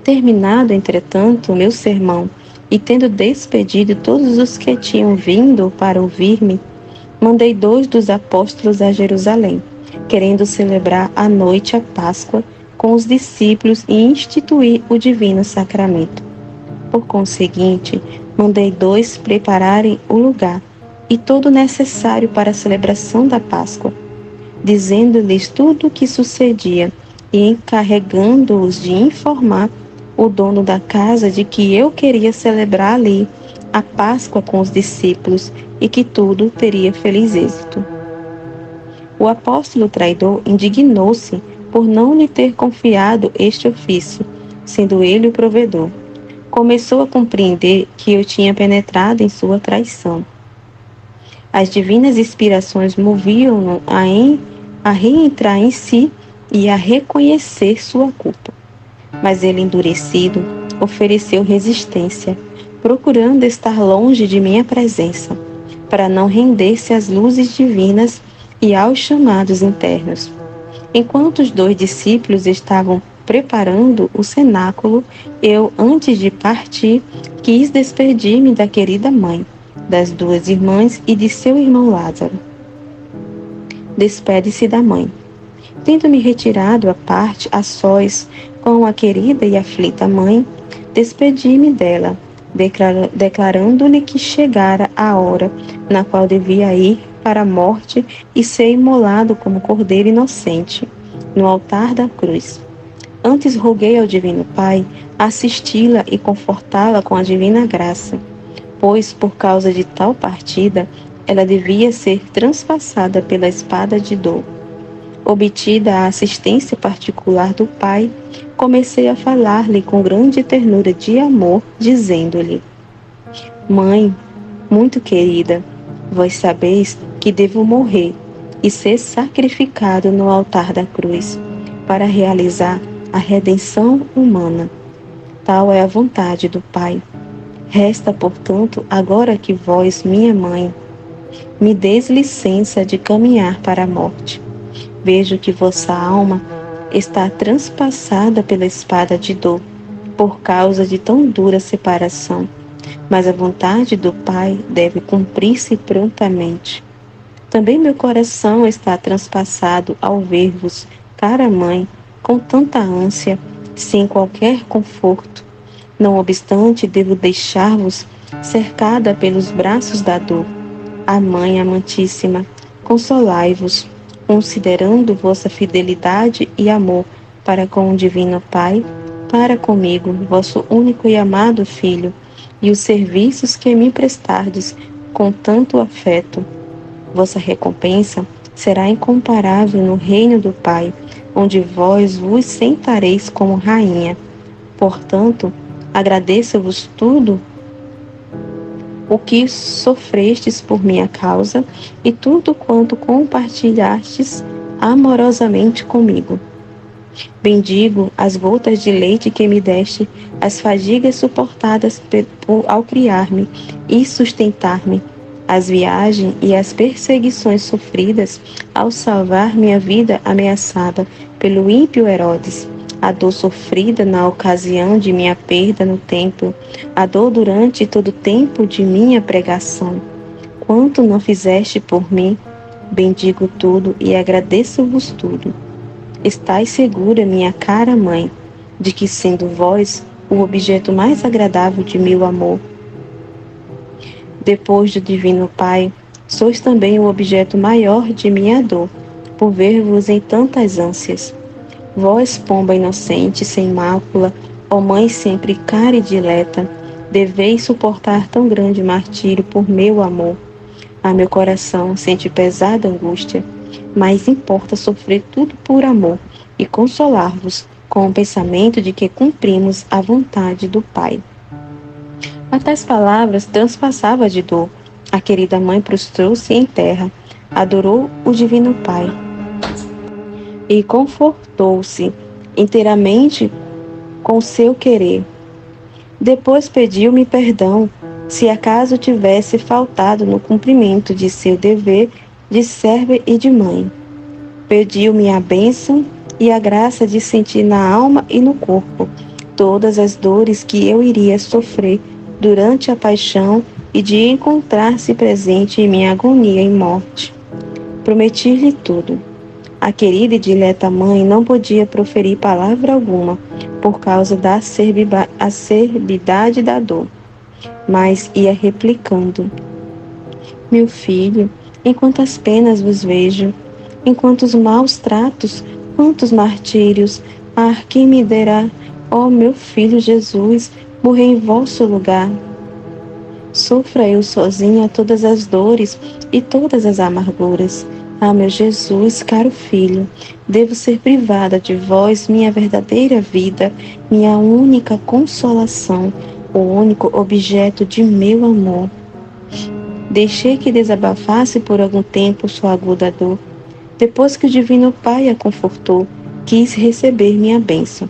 Terminado, entretanto, o meu sermão, e tendo despedido todos os que tinham vindo para ouvir-me, mandei 2 dos apóstolos a Jerusalém, querendo celebrar à noite a Páscoa com os discípulos e instituir o divino sacramento. Por conseguinte, mandei 2 prepararem o lugar e todo o necessário para a celebração da Páscoa, dizendo-lhes tudo o que sucedia e encarregando-os de informar o dono da casa de que eu queria celebrar ali a Páscoa com os discípulos e que tudo teria feliz êxito. O apóstolo traidor indignou-se por não lhe ter confiado este ofício, sendo ele o provedor. Começou a compreender que eu tinha penetrado em sua traição. As divinas inspirações moviam-no a reentrar em si e a reconhecer sua culpa. Mas ele, endurecido, ofereceu resistência, procurando estar longe de minha presença, para não render-se às luzes divinas e aos chamados internos. Enquanto os 2 discípulos estavam preparando o cenáculo, eu, antes de partir, quis despedir-me da querida mãe, das 2 irmãs e de seu irmão Lázaro. Despede-se da mãe. Tendo-me retirado à parte, a sós, com a querida e aflita mãe, despedi-me dela, declarando-lhe que chegara a hora na qual devia ir para a morte e ser imolado como cordeiro inocente, no altar da cruz. Antes roguei ao Divino Pai assisti-la e confortá-la com a divina graça, pois, por causa de tal partida, ela devia ser transpassada pela espada de dor. Obtida a assistência particular do Pai, comecei a falar-lhe com grande ternura de amor, dizendo-lhe: Mãe, muito querida, vós sabeis que devo morrer e ser sacrificado no altar da cruz, para realizar a redenção humana. Tal é a vontade do Pai. Resta, portanto, agora que vós, minha mãe, me deis licença de caminhar para a morte. Vejo que vossa alma está transpassada pela espada de dor, por causa de tão dura separação, mas a vontade do Pai deve cumprir-se prontamente. Também meu coração está transpassado ao ver-vos, cara mãe, com tanta ânsia, sem qualquer conforto. Não obstante, devo deixar-vos cercada pelos braços da dor. A Mãe amantíssima, consolai-vos, considerando vossa fidelidade e amor para com o Divino Pai, para comigo, vosso único e amado Filho, e os serviços que me prestardes com tanto afeto. Vossa recompensa será incomparável no reino do Pai, onde vós vos sentareis como rainha. Portanto, agradeço-vos tudo o que sofrestes por minha causa e tudo quanto compartilhastes amorosamente comigo. Bendigo as gotas de leite que me deste, as fadigas suportadas ao criar-me e sustentar-me, as viagens e as perseguições sofridas ao salvar minha vida ameaçada pelo ímpio Herodes, a dor sofrida na ocasião de minha perda no templo, a dor durante todo o tempo de minha pregação. Quanto não fizeste por mim, bendigo tudo e agradeço-vos tudo. Estais segura, minha cara mãe, de que sendo vós o objeto mais agradável de meu amor, depois do Divino Pai, sois também o objeto maior de minha dor, por ver-vos em tantas ânsias. Vós, pomba inocente, sem mácula, ó mãe sempre cara e dileta, deveis suportar tão grande martírio por meu amor. A meu coração sente pesada angústia, mas importa sofrer tudo por amor e consolar-vos com o pensamento de que cumprimos a vontade do Pai. A tais palavras transpassava de dor. A querida mãe prostrou-se em terra, adorou o Divino Pai e confortou-se inteiramente com seu querer. Depois pediu-me perdão, se acaso tivesse faltado no cumprimento de seu dever de serva e de mãe. Pediu-me a bênção e a graça de sentir na alma e no corpo todas as dores que eu iria sofrer durante a paixão e de encontrar-se presente em minha agonia e morte. Prometi-lhe tudo. A querida e dileta mãe não podia proferir palavra alguma por causa da acerbidade da dor, mas ia replicando: meu filho, em quantas penas vos vejo, em quantos maus tratos, quantos martírios, quem me dera, ó meu filho Jesus, morrer em vosso lugar. Sofra eu sozinha todas as dores e todas as amarguras. Meu Jesus, caro filho, devo ser privada de vós, minha verdadeira vida, minha única consolação, o único objeto de meu amor. Deixei que desabafasse por algum tempo sua aguda dor. Depois que o Divino Pai a confortou, quis receber minha bênção.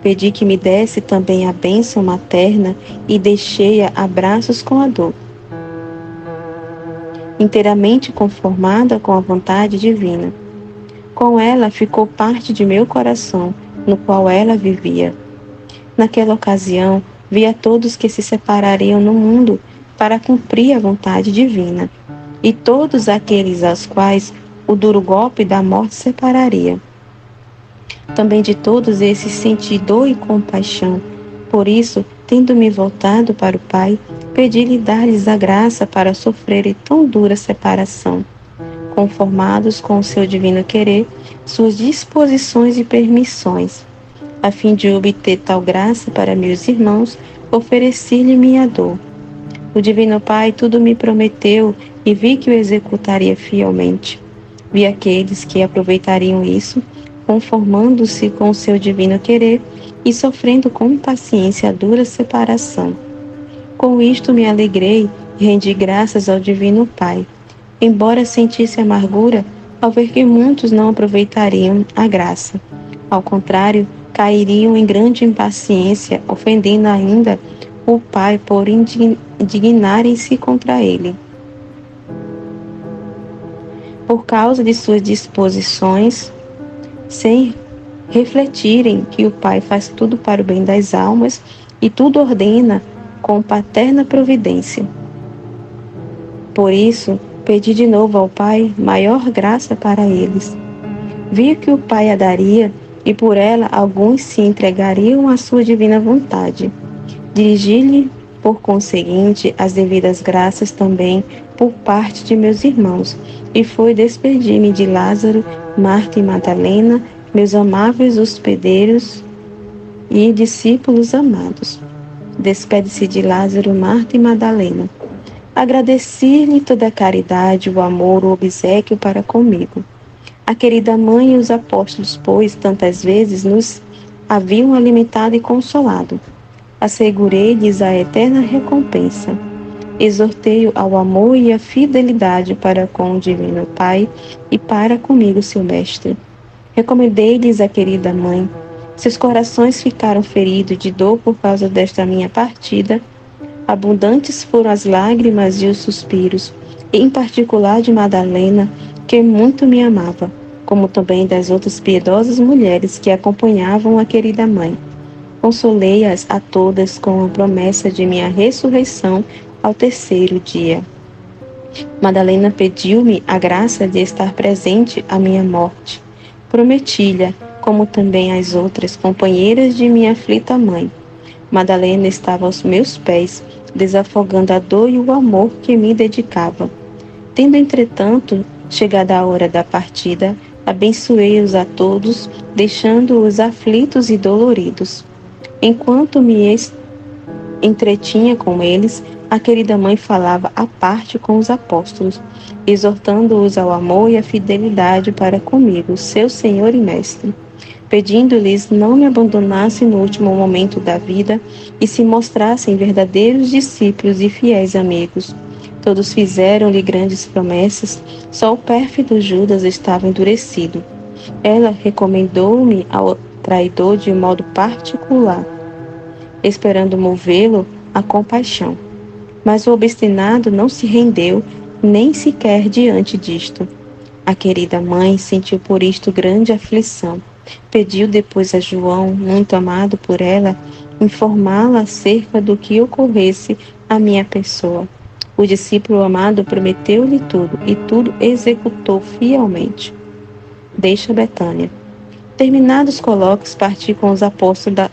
Pedi que me desse também a bênção materna e deixei-a a braços com a dor, inteiramente conformada com a vontade divina. Com ela ficou parte de meu coração, no qual ela vivia. Naquela ocasião, vi a todos que se separariam no mundo para cumprir a vontade divina, e todos aqueles aos quais o duro golpe da morte separaria. Também de todos esses senti dor e compaixão. Por isso, tendo-me voltado para o Pai, pedi-lhe dar-lhes a graça para sofrerem tão dura separação, conformados com o seu divino querer, suas disposições e permissões. A fim de obter tal graça para meus irmãos, ofereci-lhe minha dor. O Divino Pai tudo me prometeu e vi que o executaria fielmente. Vi aqueles que aproveitariam isso, conformando-se com o seu divino querer e sofrendo com paciência a dura separação. Com isto me alegrei e rendi graças ao Divino Pai, embora sentisse amargura ao ver que muitos não aproveitariam a graça. Ao contrário, cairiam em grande impaciência, ofendendo ainda o Pai por indignarem-se contra ele. Por causa de suas disposições, sem refletirem que o Pai faz tudo para o bem das almas e tudo ordena com paterna providência. Por isso, pedi de novo ao Pai maior graça para eles. Vi que o Pai a daria e por ela alguns se entregariam à sua divina vontade. Dirigi-lhe, por conseguinte, as devidas graças também por parte de meus irmãos, e foi despedir-me de Lázaro, Marta e Madalena, meus amáveis hospedeiros e discípulos amados. Despede-se de Lázaro, Marta e Madalena. Agradeci-lhe toda a caridade, o amor, o obséquio para comigo. A querida mãe e os apóstolos, pois, tantas vezes nos haviam alimentado e consolado. Assegurei-lhes a eterna recompensa. Exortei-o ao amor e à fidelidade para com o Divino Pai e para comigo, seu Mestre. Recomendei-lhes a querida mãe. Seus corações ficaram feridos de dor por causa desta minha partida. Abundantes foram as lágrimas e os suspiros, em particular de Madalena, que muito me amava, como também das outras piedosas mulheres que acompanhavam a querida mãe. Consolei-as a todas com a promessa de minha ressurreição ao terceiro dia. Madalena pediu-me a graça de estar presente à minha morte. Prometi-lhe, como também as outras companheiras de minha aflita mãe. Madalena estava aos meus pés, desafogando a dor e o amor que me dedicava. Tendo, entretanto, chegada a hora da partida, abençoei-os a todos, deixando-os aflitos e doloridos. Enquanto me entretinha com eles, a querida mãe falava à parte com os apóstolos, exortando-os ao amor e à fidelidade para comigo, seu Senhor e Mestre, pedindo-lhes não me abandonassem no último momento da vida e se mostrassem verdadeiros discípulos e fiéis amigos. Todos fizeram-lhe grandes promessas, só o pérfido Judas estava endurecido. Ela recomendou-me ao traidor de modo particular, esperando movê-lo à compaixão. Mas o obstinado não se rendeu, nem sequer diante disto. A querida mãe sentiu por isto grande aflição. Pediu depois a João, muito amado por ela, informá-la acerca do que ocorresse à minha pessoa. O discípulo amado prometeu-lhe tudo, e tudo executou fielmente. Deixa Betânia. Terminados os colóquios, parti com os apóstolos,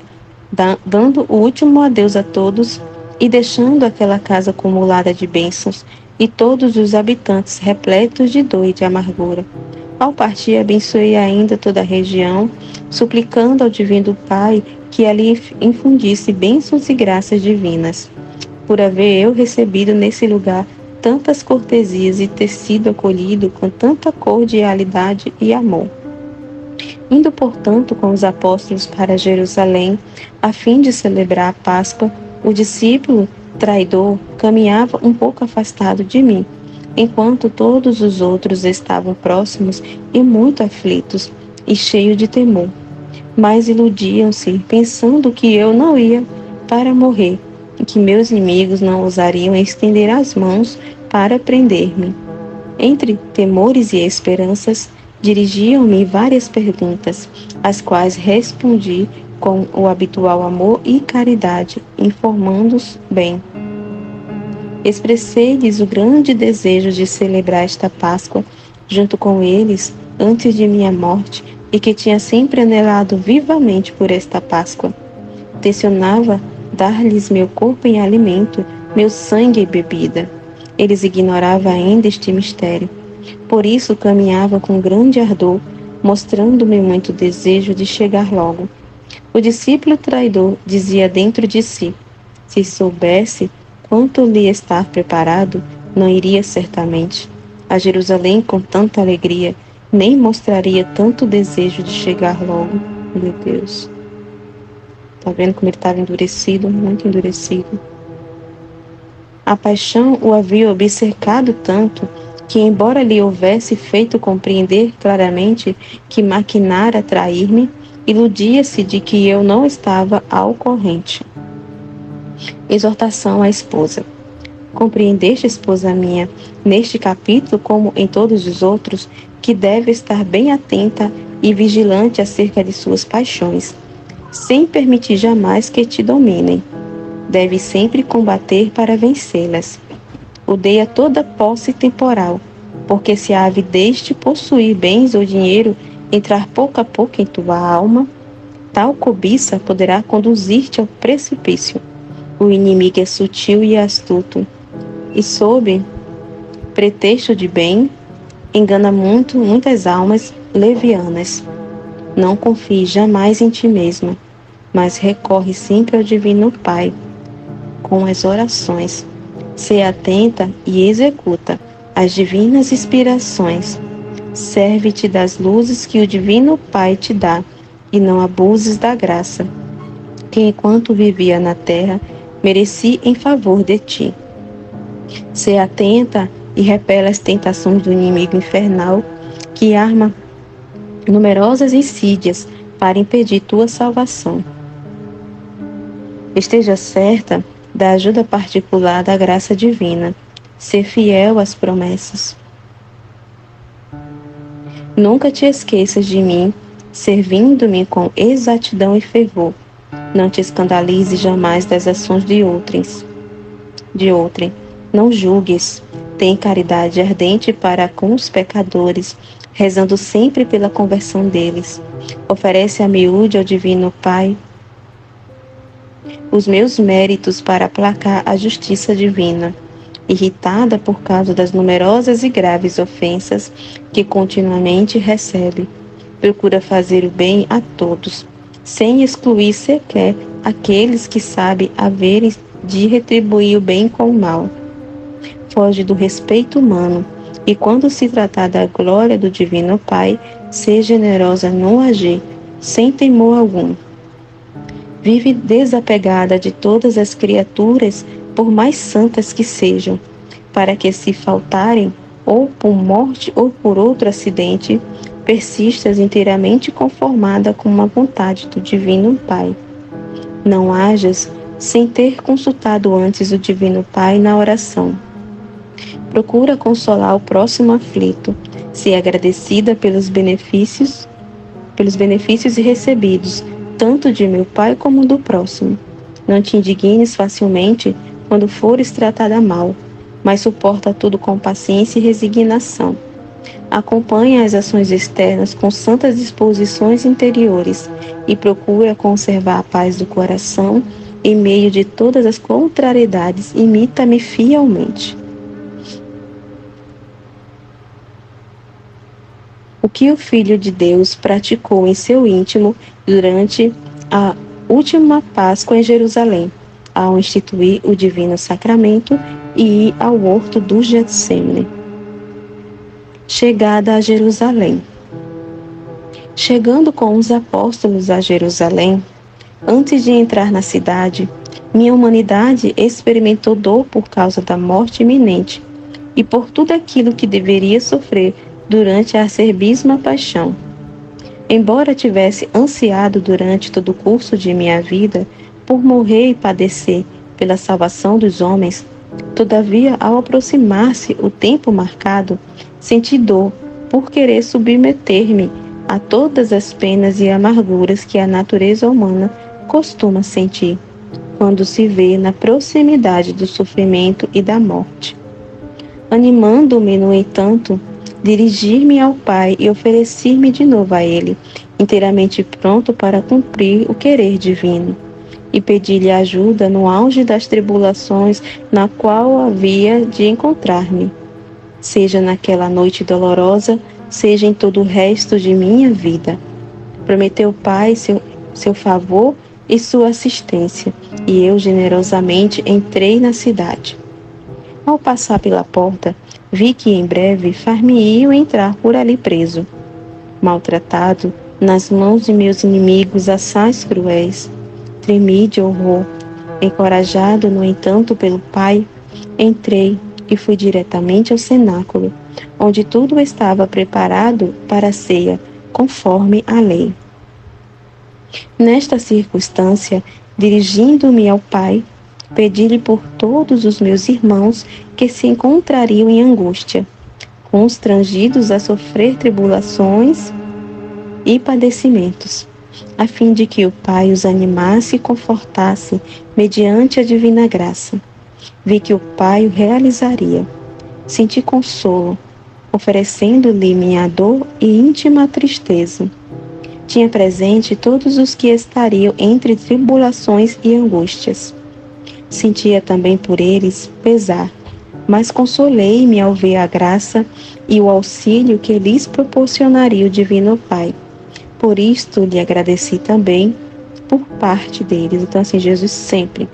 dando o último adeus a todos e deixando aquela casa acumulada de bênçãos e todos os habitantes repletos de dor e de amargura. Ao partir, abençoei ainda toda a região, suplicando ao Divino Pai que ali infundisse bênçãos e graças divinas. Por haver eu recebido nesse lugar tantas cortesias e ter sido acolhido com tanta cordialidade e amor. Indo, portanto, com os apóstolos para Jerusalém, a fim de celebrar a Páscoa, o discípulo traidor caminhava um pouco afastado de mim, enquanto todos os outros estavam próximos e muito aflitos e cheios de temor. Mas iludiam-se, pensando que eu não ia para morrer, e que meus inimigos não ousariam estender as mãos para prender-me. Entre temores e esperanças, dirigiam-me várias perguntas, às quais respondi com o habitual amor e caridade, informando-os bem. Expressei-lhes o grande desejo de celebrar esta Páscoa junto com eles antes de minha morte e que tinha sempre anelado vivamente por esta Páscoa. Tencionava dar-lhes meu corpo em alimento, meu sangue em bebida. Eles ignoravam ainda este mistério. Por isso caminhava com grande ardor, mostrando-me muito desejo de chegar logo. O discípulo traidor dizia dentro de si: se soubesse quanto lhe estar preparado, não iria certamente a Jerusalém com tanta alegria, nem mostraria tanto desejo de chegar logo. Meu Deus. Tá vendo como ele estava endurecido, muito endurecido? A paixão o havia obcecado tanto que, embora lhe houvesse feito compreender claramente que maquinara trair-me, iludia-se de que eu não estava ao corrente. Exortação à esposa. Compreendeste, esposa minha, neste capítulo, como em todos os outros, que deve estar bem atenta e vigilante acerca de suas paixões, sem permitir jamais que te dominem. Deve sempre combater para vencê-las. Odeia toda posse temporal, porque se a avidez de possuir bens ou dinheiro entrar pouco a pouco em tua alma, tal cobiça poderá conduzir-te ao precipício. O inimigo é sutil e astuto, e sob pretexto de bem, engana muitas almas levianas. Não confie jamais em ti mesma, mas recorre sempre ao Divino Pai. com as orações. Sê atenta e executa as divinas inspirações. Serve-te das luzes que o Divino Pai te dá, e não abuses da graça, que enquanto vivia na terra, mereci em favor de ti. Sê atenta e repela as tentações do inimigo infernal, que arma numerosas insídias para impedir tua salvação. Esteja certa da ajuda particular da graça divina. Sê fiel às promessas. Nunca te esqueças de mim, servindo-me com exatidão e fervor. Não te escandalize jamais das ações de outrem. Não julgues. Tem caridade ardente para com os pecadores, rezando sempre pela conversão deles. Oferece a miúde ao Divino Pai os meus méritos para aplacar a justiça divina. Irritada por causa das numerosas e graves ofensas que continuamente recebe, procura fazer o bem a todos, sem excluir sequer aqueles que sabem haverem de retribuir o bem com o mal. Foge do respeito humano, e quando se tratar da glória do Divino Pai, seja generosa no agir, sem temor algum. Vive desapegada de todas as criaturas, por mais santas que sejam, para que, se faltarem, ou por morte ou por outro acidente, persistas inteiramente conformada com a vontade do Divino Pai. Não hajas sem ter consultado antes o Divino Pai na oração. Procura consolar o próximo aflito, se agradecida pelos benefícios recebidos, tanto de meu Pai como do próximo. Não te indignes facilmente quando fores tratada mal, mas suporta tudo com paciência e resignação. Acompanha as ações externas com santas disposições interiores e procura conservar a paz do coração em meio de todas as contrariedades. Imita-me fielmente. O que o Filho de Deus praticou em seu íntimo durante a última Páscoa em Jerusalém, ao instituir o Divino Sacramento e ir ao horto do Getsêmani. Chegada a Jerusalém. Chegando com os apóstolos a Jerusalém, antes de entrar na cidade, minha humanidade experimentou dor por causa da morte iminente e por tudo aquilo que deveria sofrer durante a acerbíssima paixão. Embora tivesse ansiado durante todo o curso de minha vida por morrer e padecer pela salvação dos homens, todavia, ao aproximar-se o tempo marcado, senti dor por querer submeter-me a todas as penas e amarguras que a natureza humana costuma sentir quando se vê na proximidade do sofrimento e da morte. Animando-me, no entanto, dirigir-me ao Pai e oferecer-me de novo a Ele, inteiramente pronto para cumprir o querer divino, e pedir-lhe ajuda no auge das tribulações na qual havia de encontrar-me, seja naquela noite dolorosa, seja em todo o resto de minha vida. Prometeu o Pai seu favor e sua assistência, e eu generosamente entrei na cidade. Ao passar pela porta, vi que em breve far-me-iam entrar por ali preso, maltratado nas mãos de meus inimigos assaz cruéis. Tremi de horror. Encorajado, no entanto, pelo Pai, entrei e fui diretamente ao cenáculo, onde tudo estava preparado para a ceia, conforme a lei. Nesta circunstância, dirigindo-me ao Pai, pedi-lhe por todos os meus irmãos que se encontrariam em angústia, constrangidos a sofrer tribulações e padecimentos, a fim de que o Pai os animasse e confortasse mediante a divina graça. Vi que o Pai o realizaria. Senti consolo, oferecendo-lhe minha dor e íntima tristeza. Tinha presente todos os que estariam entre tribulações e angústias. Sentia também por eles pesar, mas consolei-me ao ver a graça e o auxílio que lhes proporcionaria o Divino Pai. Por isto lhe agradeci também por parte deles. Então, assim, Jesus sempre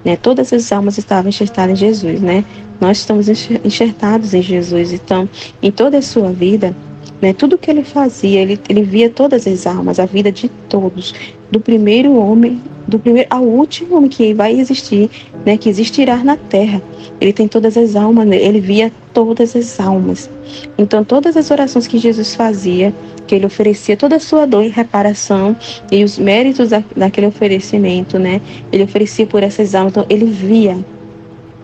né? Todas as almas estavam enxertadas em Jesus, né? Nós estamos enxertados em Jesus. Então, em toda a sua vida, né, tudo que ele fazia, ele via todas as almas, a vida de todos, do primeiro homem, do primeiro ao último homem que vai existir, né, que existirá na terra. Ele tem todas as almas, né? Ele via todas as almas. Então, todas as orações que Jesus fazia, que ele oferecia toda a sua dor e reparação e os méritos daquele oferecimento, né? Ele oferecia por essas almas. Então, ele via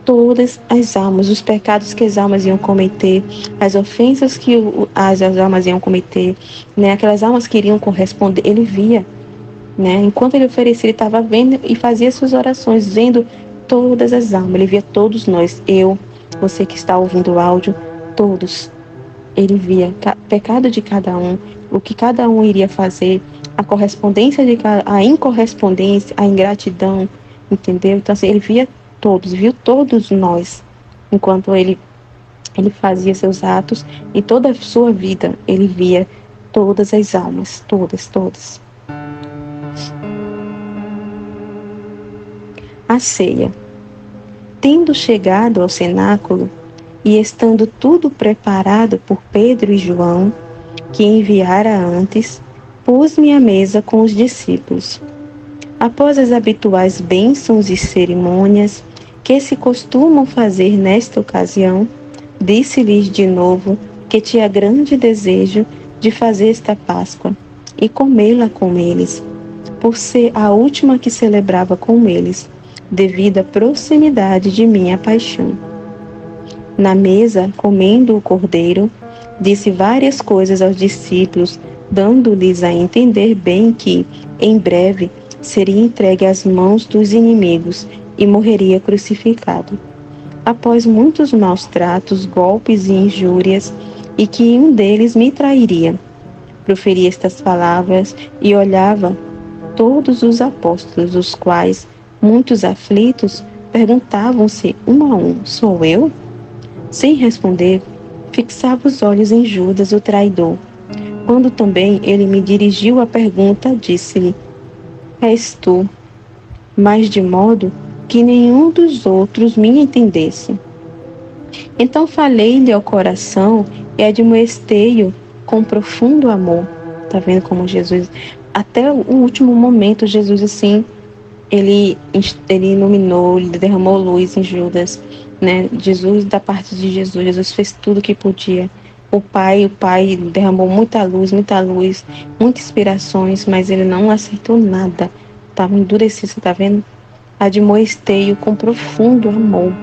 todas as almas, os pecados que as almas iam cometer, as ofensas que as almas iam cometer, né? Aquelas almas que iriam corresponder, ele via, né? Enquanto ele oferecia, ele estava vendo e fazia suas orações, vendo todas as almas. Ele via todos nós, eu, você que está ouvindo o áudio, todos. Ele via o pecado de cada um, o que cada um iria fazer, a correspondência a incorrespondência, a ingratidão, entendeu? Então, assim, ele via todos, viu todos nós, enquanto ele fazia seus atos e toda a sua vida, ele via todas as almas, todas. A ceia. Tendo chegado ao cenáculo, e estando tudo preparado por Pedro e João, que enviara antes, pus-me à mesa com os discípulos. Após as habituais bênçãos e cerimônias que se costumam fazer nesta ocasião, disse-lhes de novo que tinha grande desejo de fazer esta Páscoa e comê-la com eles, por ser a última que celebrava com eles, devido à proximidade de minha paixão. Na mesa, comendo o cordeiro, disse várias coisas aos discípulos, dando-lhes a entender bem que, em breve, seria entregue às mãos dos inimigos e morreria crucificado. Após muitos maus tratos, golpes e injúrias, e que um deles me trairia. Proferia estas palavras e olhava todos os apóstolos, os quais, muitos aflitos, perguntavam-se um a um: sou eu? Sem responder, fixava os olhos em Judas, o traidor. Quando também ele me dirigiu a pergunta, disse-lhe: és tu? Mas de modo que nenhum dos outros me entendesse. Então falei-lhe ao coração e admoestei-o com profundo amor. Tá vendo como Jesus, até o último momento, Jesus assim, ele iluminou, ele derramou luz em Judas, né? Jesus, da parte de Jesus fez tudo o que podia. O Pai derramou muita luz, muitas inspirações, mas ele não aceitou nada. Estava endurecido, você tá vendo? Admoestei-o com profundo amor,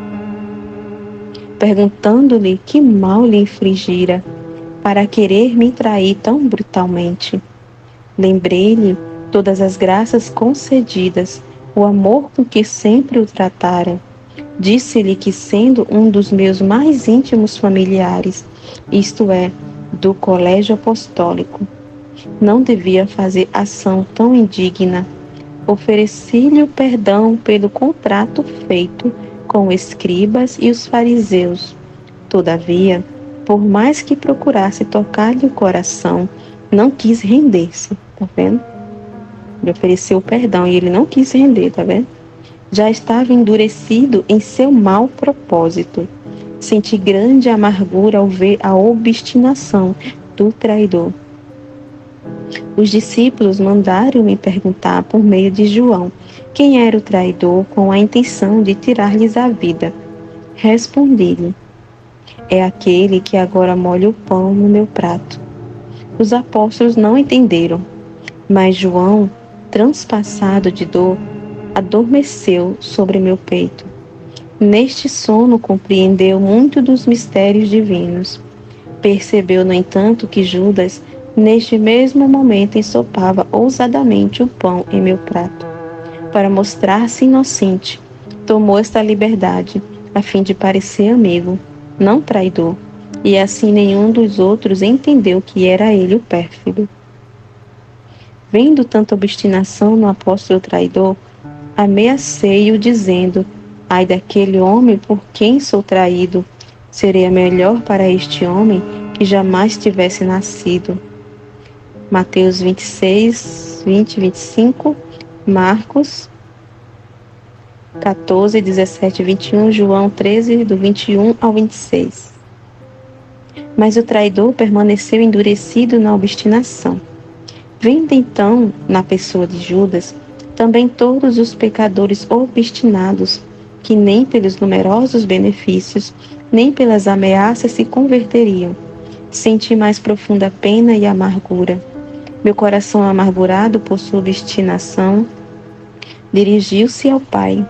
perguntando-lhe que mal lhe infligira, para querer me trair tão brutalmente. Lembrei-lhe todas as graças concedidas, o amor com que sempre o tratara. Disse-lhe que, sendo um dos meus mais íntimos familiares, isto é, do colégio apostólico, não devia fazer ação tão indigna. Ofereci-lhe o perdão pelo contrato feito com os escribas e os fariseus. Todavia, por mais que procurasse tocar-lhe o coração, não quis render-se, tá vendo? Ele ofereceu o perdão e ele não quis render, tá vendo? Já estava endurecido em seu mau propósito. Senti grande amargura ao ver a obstinação do traidor. Os discípulos mandaram-me perguntar por meio de João quem era o traidor, com a intenção de tirar-lhes a vida. Respondi-lhe: é aquele que agora molha o pão no meu prato. Os apóstolos não entenderam, mas João, transpassado de dor, adormeceu sobre meu peito. Neste sono compreendeu muito dos mistérios divinos. Percebeu, no entanto, que Judas, neste mesmo momento, ensopava ousadamente o pão em meu prato. Para mostrar-se inocente, tomou esta liberdade, a fim de parecer amigo, não traidor, e assim nenhum dos outros entendeu que era ele o pérfido. Vendo tanta obstinação no apóstolo traidor, ameacei-o dizendo: ai daquele homem por quem sou traído, seria melhor para este homem que jamais tivesse nascido. Mateus 26, 20, 25, Marcos 14, 17 e 21, João 13, do 21 ao 26. Mas o traidor permaneceu endurecido na obstinação. Vendo então, na pessoa de Judas, também todos os pecadores obstinados, que nem pelos numerosos benefícios, nem pelas ameaças se converteriam, senti mais profunda pena e amargura. Meu coração amargurado por sua obstinação, dirigiu-se ao Pai,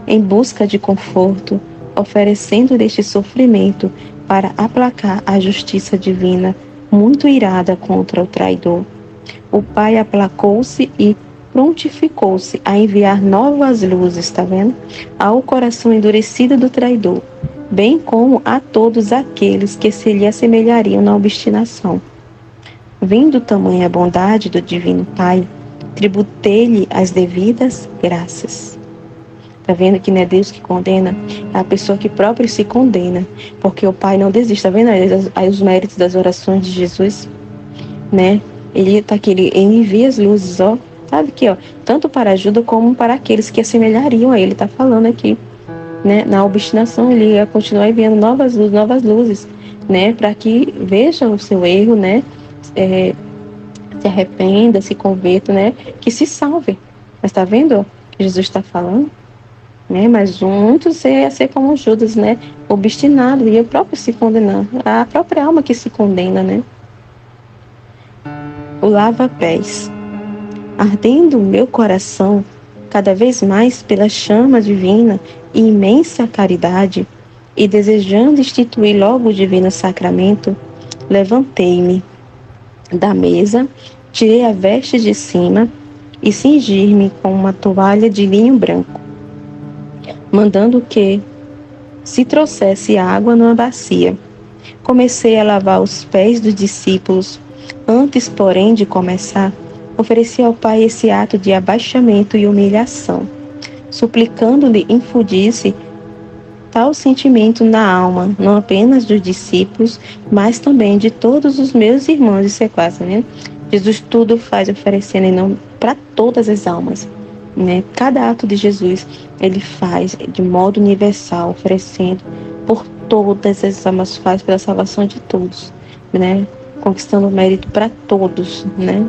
em busca de conforto, oferecendo este sofrimento para aplacar a justiça divina, muito irada contra o traidor. O Pai aplacou-se e prontificou-se a enviar novas luzes, está vendo? Ao coração endurecido do traidor, bem como a todos aqueles que se lhe assemelhariam na obstinação. Vendo tamanha bondade do Divino Pai, tributei-lhe as devidas graças. Tá vendo que não é Deus que condena, é a pessoa que próprio se condena, porque o Pai não desiste. Tá vendo aí os méritos das orações de Jesus, né? Ele tá aqui, ele envia as luzes, ó, sabe aqui, ó, tanto para ajuda como para aqueles que assemelhariam a ele. Tá falando aqui, né? Na obstinação ele ia continuar enviando novas luzes, né? Para que vejam o seu erro, né? Se arrependa, se converta, né? Que se salve. Mas tá vendo, ó, que Jesus está falando? Né? Mas muitos ia ser como Judas, né? Obstinado, ia próprio se condenar. A própria alma que se condena, né? O lava-pés. Ardendo o meu coração cada vez mais pela chama divina e imensa caridade, e desejando instituir logo o divino sacramento, levantei-me da mesa, tirei a veste de cima e cingi-me com uma toalha de linho branco, mandando que se trouxesse água numa bacia. Comecei a lavar os pés dos discípulos. Antes, porém, de começar, ofereci ao Pai esse ato de abaixamento e humilhação, suplicando-lhe infundisse tal sentimento na alma, não apenas dos discípulos, mas também de todos os meus irmãos e sequazes, né? Jesus tudo faz oferecendo e não para todas as almas, né? Cada ato de Jesus, ele faz de modo universal, oferecendo por todas as almas, faz pela salvação de todos, né? Conquistando o mérito para todos, né?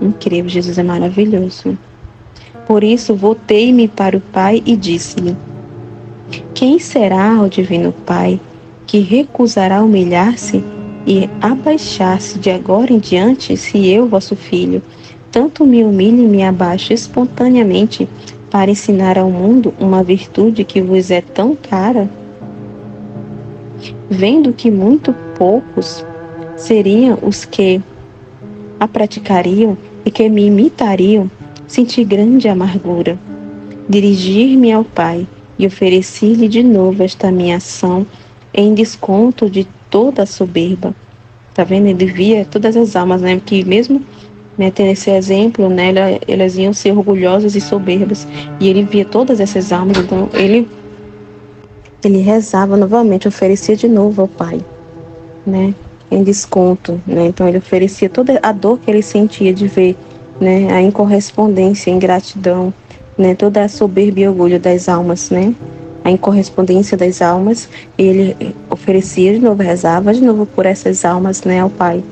Incrível, Jesus é maravilhoso. Por isso, voltei-me para o Pai e disse-lhe: quem será o Divino Pai que recusará humilhar-se e abaixar-se de agora em diante, se eu, vosso Filho, tanto me humilho e me abaixo espontaneamente para ensinar ao mundo uma virtude que vos é tão cara? Vendo que muito poucos seriam os que a praticariam e que me imitariam, senti grande amargura. Dirigir-me ao Pai e ofereci-lhe de novo esta minha ação em desconto de toda a soberba. Tá vendo? Ele via todas as almas, né? Que mesmo, né, tendo esse exemplo, né, elas iam ser orgulhosas e soberbas. E ele via todas essas almas, então ele rezava novamente, oferecia de novo ao Pai, né? Em desconto, né? Então ele oferecia toda a dor que ele sentia de ver, né, a incorrespondência, a ingratidão, né, toda a soberba e orgulho das almas, né, a incorrespondência das almas, ele oferecia de novo, rezava de novo por essas almas, né, ao Pai,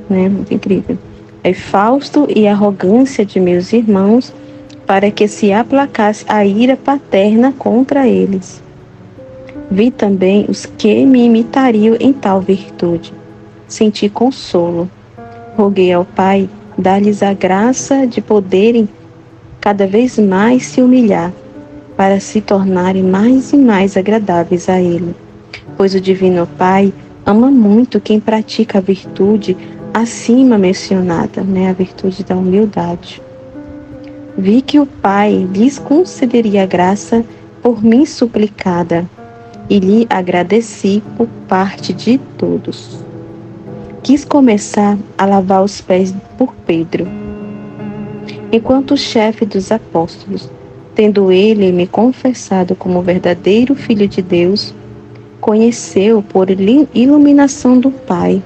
né, muito incrível. Aí Fausto e a arrogância de meus irmãos, para que se aplacasse a ira paterna contra eles. Vi também os que me imitariam em tal virtude. Senti consolo. Roguei ao Pai dar-lhes a graça de poderem cada vez mais se humilhar, para se tornarem mais e mais agradáveis a Ele. Pois o Divino Pai ama muito quem pratica a virtude acima mencionada, né, a virtude da humildade. Vi que o Pai lhes concederia a graça por mim suplicada, e lhe agradeci por parte de todos. Quis começar a lavar os pés por Pedro, enquanto o chefe dos apóstolos, tendo ele me confessado como verdadeiro Filho de Deus, conheceu por iluminação do Pai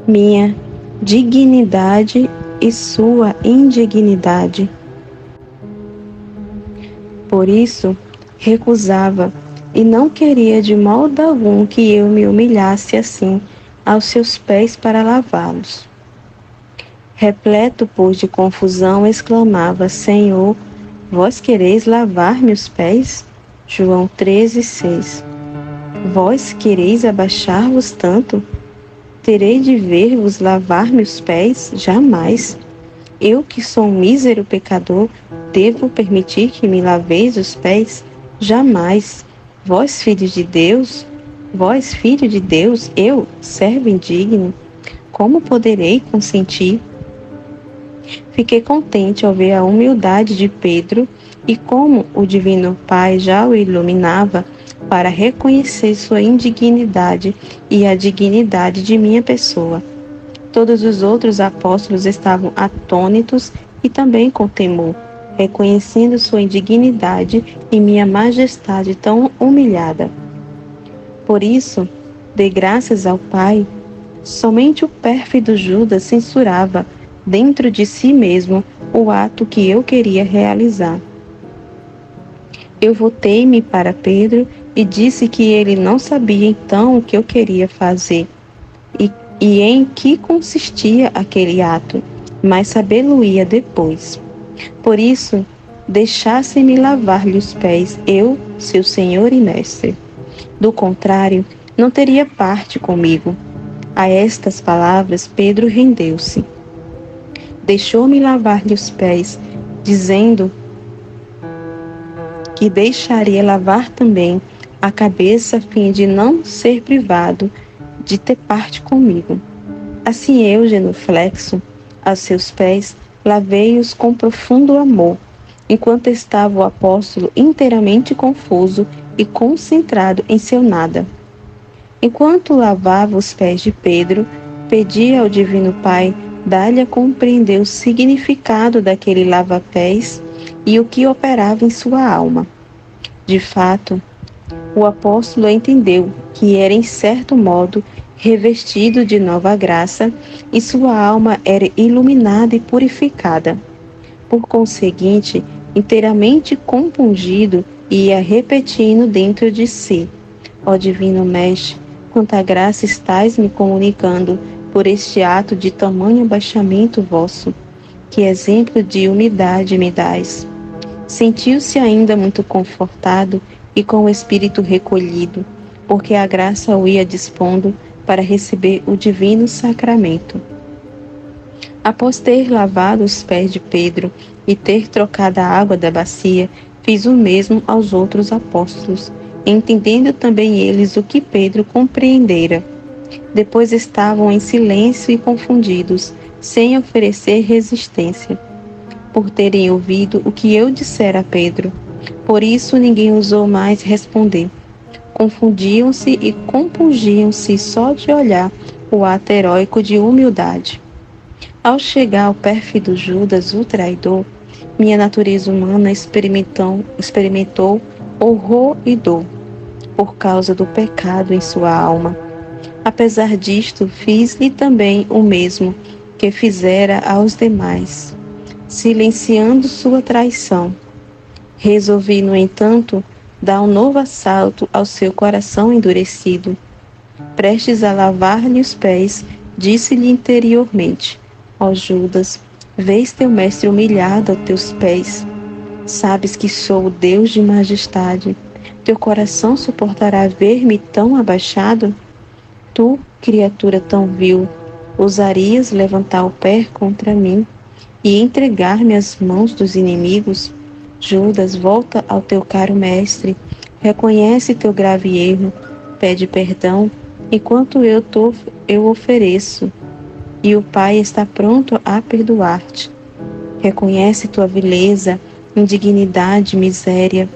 minha dignidade e sua indignidade. Por isso, recusava e não queria de modo algum que eu me humilhasse assim aos seus pés para lavá-los. Repleto, pois, de confusão, exclamava: Senhor, vós quereis lavar-me os pés? João 13:6. Vós quereis abaixar-vos tanto? Terei de ver-vos lavar-me os pés? Jamais. Eu, que sou um mísero pecador, devo permitir que me laveis os pés? Jamais. Vós, filhos de Deus, vós, filho de Deus, eu, servo indigno, como poderei consentir? Fiquei contente ao ver a humildade de Pedro e como o Divino Pai já o iluminava para reconhecer sua indignidade e a dignidade de minha pessoa. Todos os outros apóstolos estavam atônitos e também com temor, reconhecendo sua indignidade e minha majestade tão humilhada. Por isso, dei graças ao Pai. Somente o pérfido Judas censurava, dentro de si mesmo, o ato que eu queria realizar. Eu voltei-me para Pedro e disse que ele não sabia então o que eu queria fazer e em que consistia aquele ato, mas sabê-lo-ia depois. Por isso, deixasse-me lavar-lhe os pés, eu, seu senhor e mestre. Do contrário, não teria parte comigo. A estas palavras, Pedro rendeu-se. Deixou-me lavar-lhe os pés, dizendo que deixaria lavar também a cabeça a fim de não ser privado de ter parte comigo. Assim eu, genuflexo, aos seus pés, lavei-os com profundo amor, enquanto estava o apóstolo inteiramente confuso e concentrado em seu nada. Enquanto lavava os pés de Pedro, pedi ao Divino Pai dar-lhe a compreender o significado daquele lava-pés e o que operava em sua alma. De fato, o apóstolo entendeu que era, em certo modo, revestido de nova graça e sua alma era iluminada e purificada. Por conseguinte, inteiramente compungido, ia repetindo dentro de si: ó Divino Mestre, quanta graça estais me comunicando por este ato de tamanho abaixamento vosso. Que exemplo de humildade me dais. Sentiu-se ainda muito confortado e com o espírito recolhido, porque a graça o ia dispondo para receber o divino sacramento. Após ter lavado os pés de Pedro e ter trocado a água da bacia, fiz o mesmo aos outros apóstolos, entendendo também eles o que Pedro compreendera. Depois estavam em silêncio e confundidos, sem oferecer resistência, por terem ouvido o que eu dissera a Pedro. Por isso ninguém ousou mais responder. Confundiam-se e compungiam-se só de olhar o ato heróico de humildade. Ao chegar ao pérfido Judas, o traidor, minha natureza humana experimentou horror e dor, por causa do pecado em sua alma. Apesar disto, fiz-lhe também o mesmo que fizera aos demais, silenciando sua traição. Resolvi, no entanto, dar um novo assalto ao seu coração endurecido. Prestes a lavar-lhe os pés, disse-lhe interiormente: ó Judas, vês teu mestre humilhado aos teus pés. Sabes que sou o Deus de majestade. Teu coração suportará ver-me tão abaixado? Tu, criatura tão vil, ousarias levantar o pé contra mim e entregar-me às mãos dos inimigos? Judas, volta ao teu caro mestre, reconhece teu grave erro, pede perdão, enquanto eu ofereço, e o Pai está pronto a perdoar-te. Reconhece tua vileza, indignidade, miséria.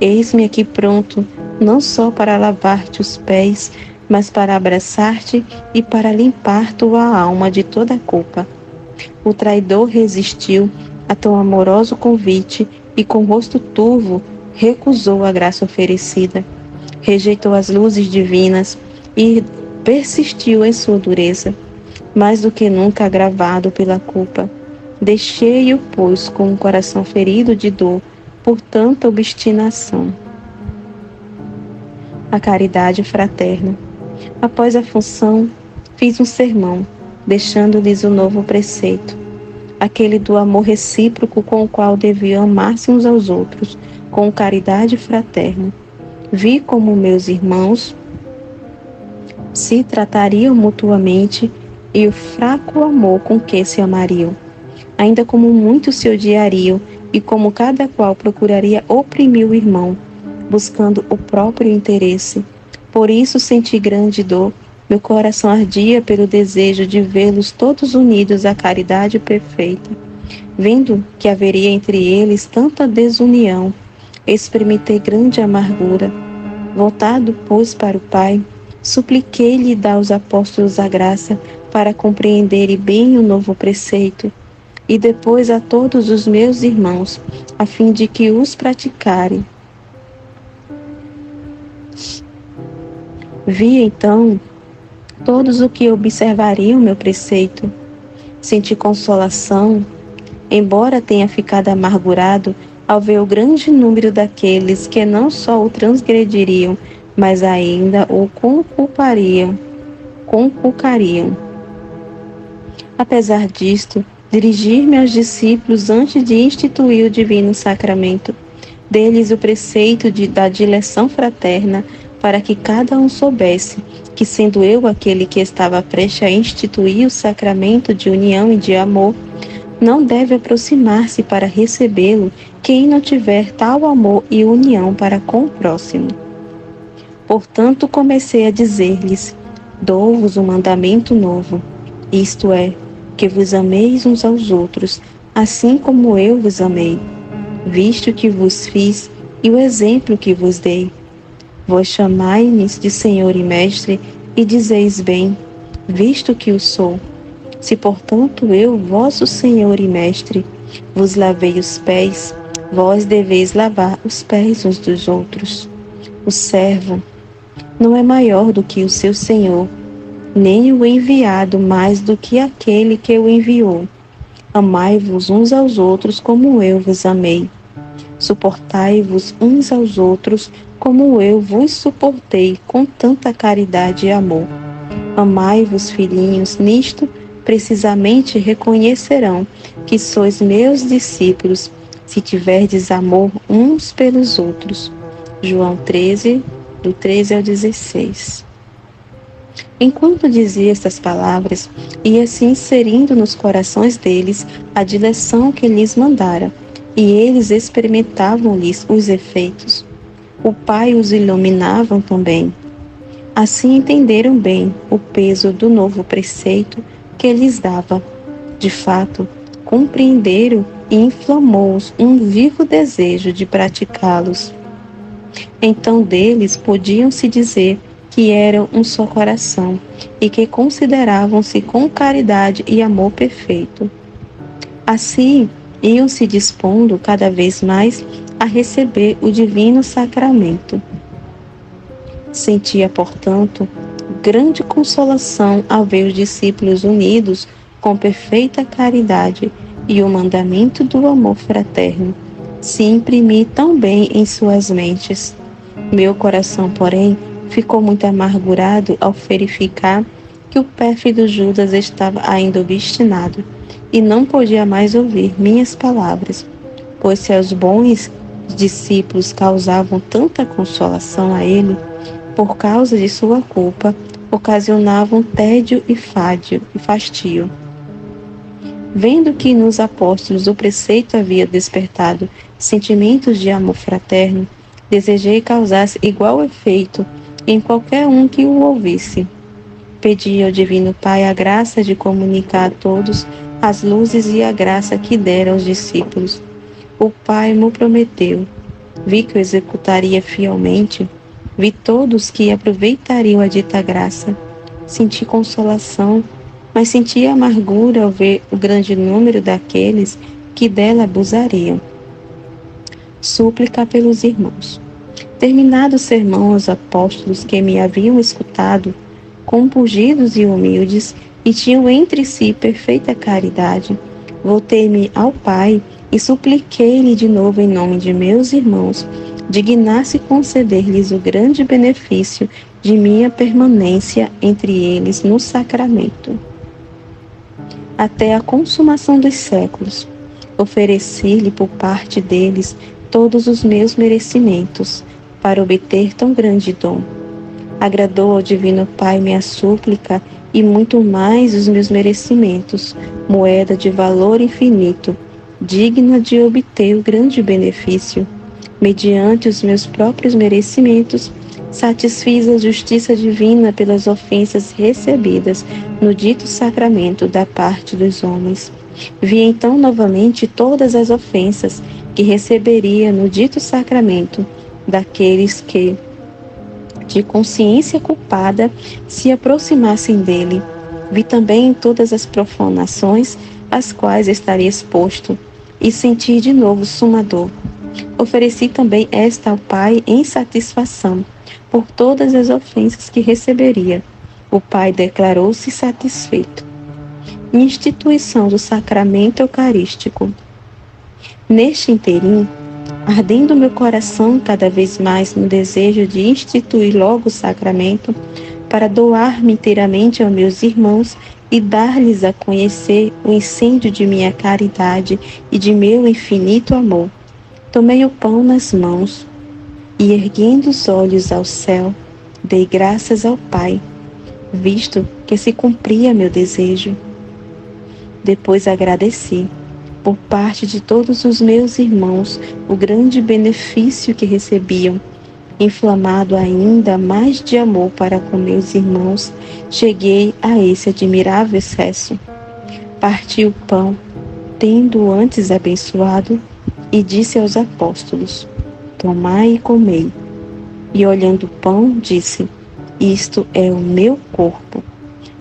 Eis-me aqui pronto, não só para lavar-te os pés, mas para abraçar-te e para limpar tua alma de toda a culpa. O traidor resistiu a tão amoroso convite e com o rosto turvo recusou a graça oferecida. Rejeitou as luzes divinas e persistiu em sua dureza, mais do que nunca agravado pela culpa. Deixei-o, pois, com um coração ferido de dor por tanta obstinação. A caridade fraterna. Após a função, fiz um sermão, deixando-lhes o novo preceito, aquele do amor recíproco com o qual deviam amar-se uns aos outros, com caridade fraterna. Vi como meus irmãos se tratariam mutuamente e o fraco amor com que se amariam, ainda como muitos se odiariam e como cada qual procuraria oprimir o irmão, buscando o próprio interesse. Por isso senti grande dor, meu coração ardia pelo desejo de vê-los todos unidos à caridade perfeita. Vendo que haveria entre eles tanta desunião, experimentei grande amargura. Voltado, pois, para o Pai, supliquei-lhe dar aos apóstolos a graça para compreenderem bem o novo preceito, e depois a todos os meus irmãos, a fim de que os praticarem. Vi então todos o que observariam meu preceito. Senti consolação, embora tenha ficado amargurado ao ver o grande número daqueles que não só o transgrediriam, mas ainda o conculcariam. Apesar disto, dirigir-me aos discípulos antes de instituir o divino sacramento, dei-lhes o preceito da dileção fraterna, para que cada um soubesse que, sendo eu aquele que estava prestes a instituir o sacramento de união e de amor, não deve aproximar-se para recebê-lo quem não tiver tal amor e união para com o próximo. Portanto, comecei a dizer-lhes: dou-vos um mandamento novo, isto é, que vos ameis uns aos outros, assim como eu vos amei, visto que vos fiz e o exemplo que vos dei. Vós chamai-me de Senhor e Mestre, e dizeis bem, visto que o sou. Se, portanto, eu, vosso Senhor e Mestre, vos lavei os pés, vós deveis lavar os pés uns dos outros. O servo não é maior do que o seu Senhor, nem o enviado mais do que aquele que o enviou. Amai-vos uns aos outros como eu vos amei. Suportai-vos uns aos outros como eu vos suportei com tanta caridade e amor. Amai-vos, filhinhos, nisto precisamente reconhecerão que sois meus discípulos, se tiverdes amor uns pelos outros. João 13, do 13 ao 16. Enquanto dizia estas palavras, ia se inserindo nos corações deles a direção que lhes mandara, e eles experimentavam-lhes os efeitos. O Pai os iluminava também. Assim entenderam bem o peso do novo preceito que lhes dava. De fato, compreenderam e inflamou-os um vivo desejo de praticá-los. Então deles podiam-se dizer que eram um só coração e que consideravam-se com caridade e amor perfeito. Assim, iam se dispondo cada vez mais a receber o divino sacramento. Sentia, portanto, grande consolação ao ver os discípulos unidos com perfeita caridade e o mandamento do amor fraterno se imprimir tão bem em suas mentes. Meu coração, porém, ficou muito amargurado ao verificar que o pérfido Judas estava ainda obstinado e não podia mais ouvir minhas palavras, pois se aos bons discípulos causavam tanta consolação a ele, por causa de sua culpa, ocasionavam tédio e fastio. Vendo que nos apóstolos o preceito havia despertado sentimentos de amor fraterno, desejei causasse igual efeito em qualquer um que o ouvisse. Pedi ao Divino Pai a graça de comunicar a todos as luzes e a graça que dera aos discípulos. O Pai me prometeu. Vi que o executaria fielmente. Vi todos que aproveitariam a dita graça. Senti consolação, mas senti amargura ao ver o grande número daqueles que dela abusariam. Súplica pelos irmãos. Terminado o sermão aos apóstolos que me haviam escutado, compungidos e humildes, e tinham entre si perfeita caridade, voltei-me ao Pai e supliquei-lhe de novo em nome de meus irmãos, dignar-se conceder-lhes o grande benefício de minha permanência entre eles no sacramento. Até a consumação dos séculos, ofereci-lhe por parte deles todos os meus merecimentos, para obter tão grande dom. Agradou ao Divino Pai minha súplica e muito mais os meus merecimentos, moeda de valor infinito, digna de obter o grande benefício. Mediante os meus próprios merecimentos, satisfiz a justiça divina pelas ofensas recebidas no dito sacramento da parte dos homens. Vi então novamente todas as ofensas que receberia no dito sacramento daqueles que, de consciência culpada, se aproximassem dele. Vi também todas as profanações às quais estaria exposto, e senti de novo suma dor. Ofereci também esta ao Pai em satisfação por todas as ofensas que receberia. O Pai declarou-se satisfeito. Instituição do sacramento eucarístico. Neste interim, ardendo meu coração cada vez mais no desejo de instituir logo o sacramento, para doar-me inteiramente aos meus irmãos e dar-lhes a conhecer o incêndio de minha caridade e de meu infinito amor, tomei o pão nas mãos e, erguendo os olhos ao céu, dei graças ao Pai, visto que se cumpria meu desejo. Depois agradeci, por parte de todos os meus irmãos, o grande benefício que recebiam. Inflamado ainda mais de amor para com meus irmãos, cheguei a esse admirável excesso. Parti o pão, tendo-o antes abençoado, e disse aos apóstolos: tomai e comei. E olhando o pão, disse: isto é o meu corpo.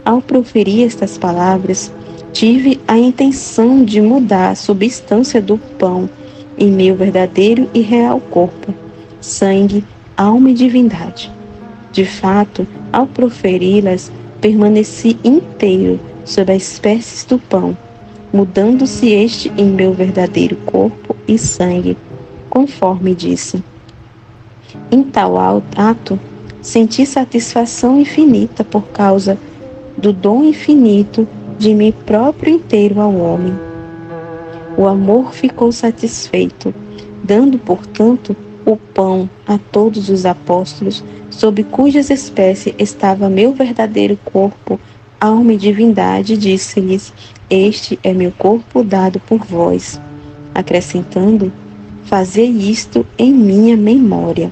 Ao proferir estas palavras, tive a intenção de mudar a substância do pão em meu verdadeiro e real corpo, sangue, alma e divindade. De fato, ao proferi-las, permaneci inteiro sob as espécies do pão, mudando-se este em meu verdadeiro corpo e sangue, conforme disse. Em tal ato, senti satisfação infinita por causa do dom infinito de mim próprio inteiro ao homem. O amor ficou satisfeito, dando, portanto, o pão a todos os apóstolos, sob cujas espécies estava meu verdadeiro corpo, alma e divindade, disse-lhes: este é meu corpo dado por vós. Acrescentando: fazei isto em minha memória.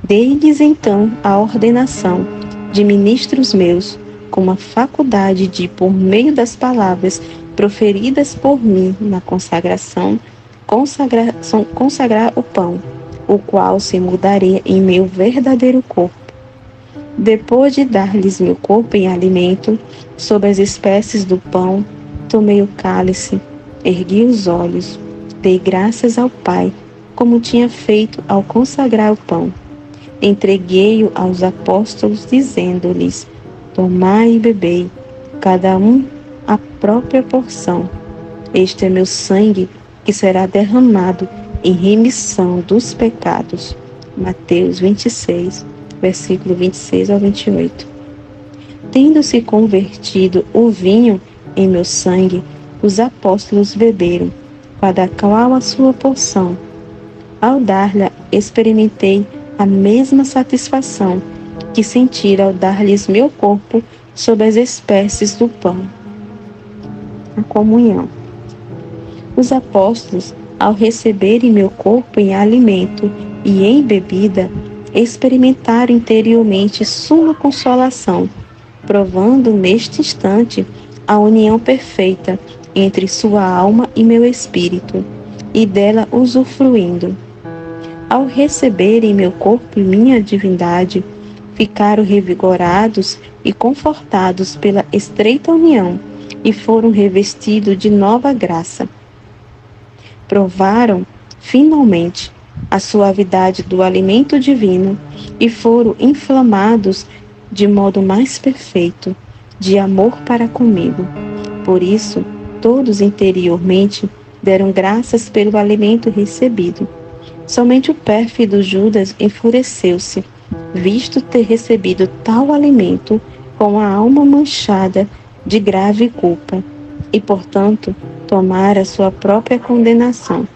Dei-lhes então a ordenação de ministros meus, com a faculdade de, por meio das palavras proferidas por mim na consagração, consagrar o pão, o qual se mudaria em meu verdadeiro corpo. Depois de dar-lhes meu corpo em alimento, sob as espécies do pão, tomei o cálice, ergui os olhos, dei graças ao Pai, como tinha feito ao consagrar o pão. Entreguei-o aos apóstolos, dizendo-lhes: tomai e bebei, cada um a própria porção. Este é meu sangue, que será derramado em remissão dos pecados. Mateus 26, versículo 26 ao 28. Tendo-se convertido o vinho em meu sangue, os apóstolos beberam, cada qual a sua porção. Ao dar-lhe, experimentei a mesma satisfação que sentira ao dar-lhes meu corpo sob as espécies do pão. A comunhão. Os apóstolos, ao receberem meu corpo em alimento e em bebida, experimentaram interiormente suma consolação, provando neste instante a união perfeita entre sua alma e meu espírito, e dela usufruindo. Ao receberem meu corpo e minha divindade, ficaram revigorados e confortados pela estreita união e foram revestidos de nova graça. Provaram, finalmente, a suavidade do alimento divino e foram inflamados de modo mais perfeito de amor para comigo. Por isso, todos interiormente deram graças pelo alimento recebido. Somente o pérfido Judas enfureceu-se, visto ter recebido tal alimento com a alma manchada de grave culpa, e, portanto, tomara sua própria condenação.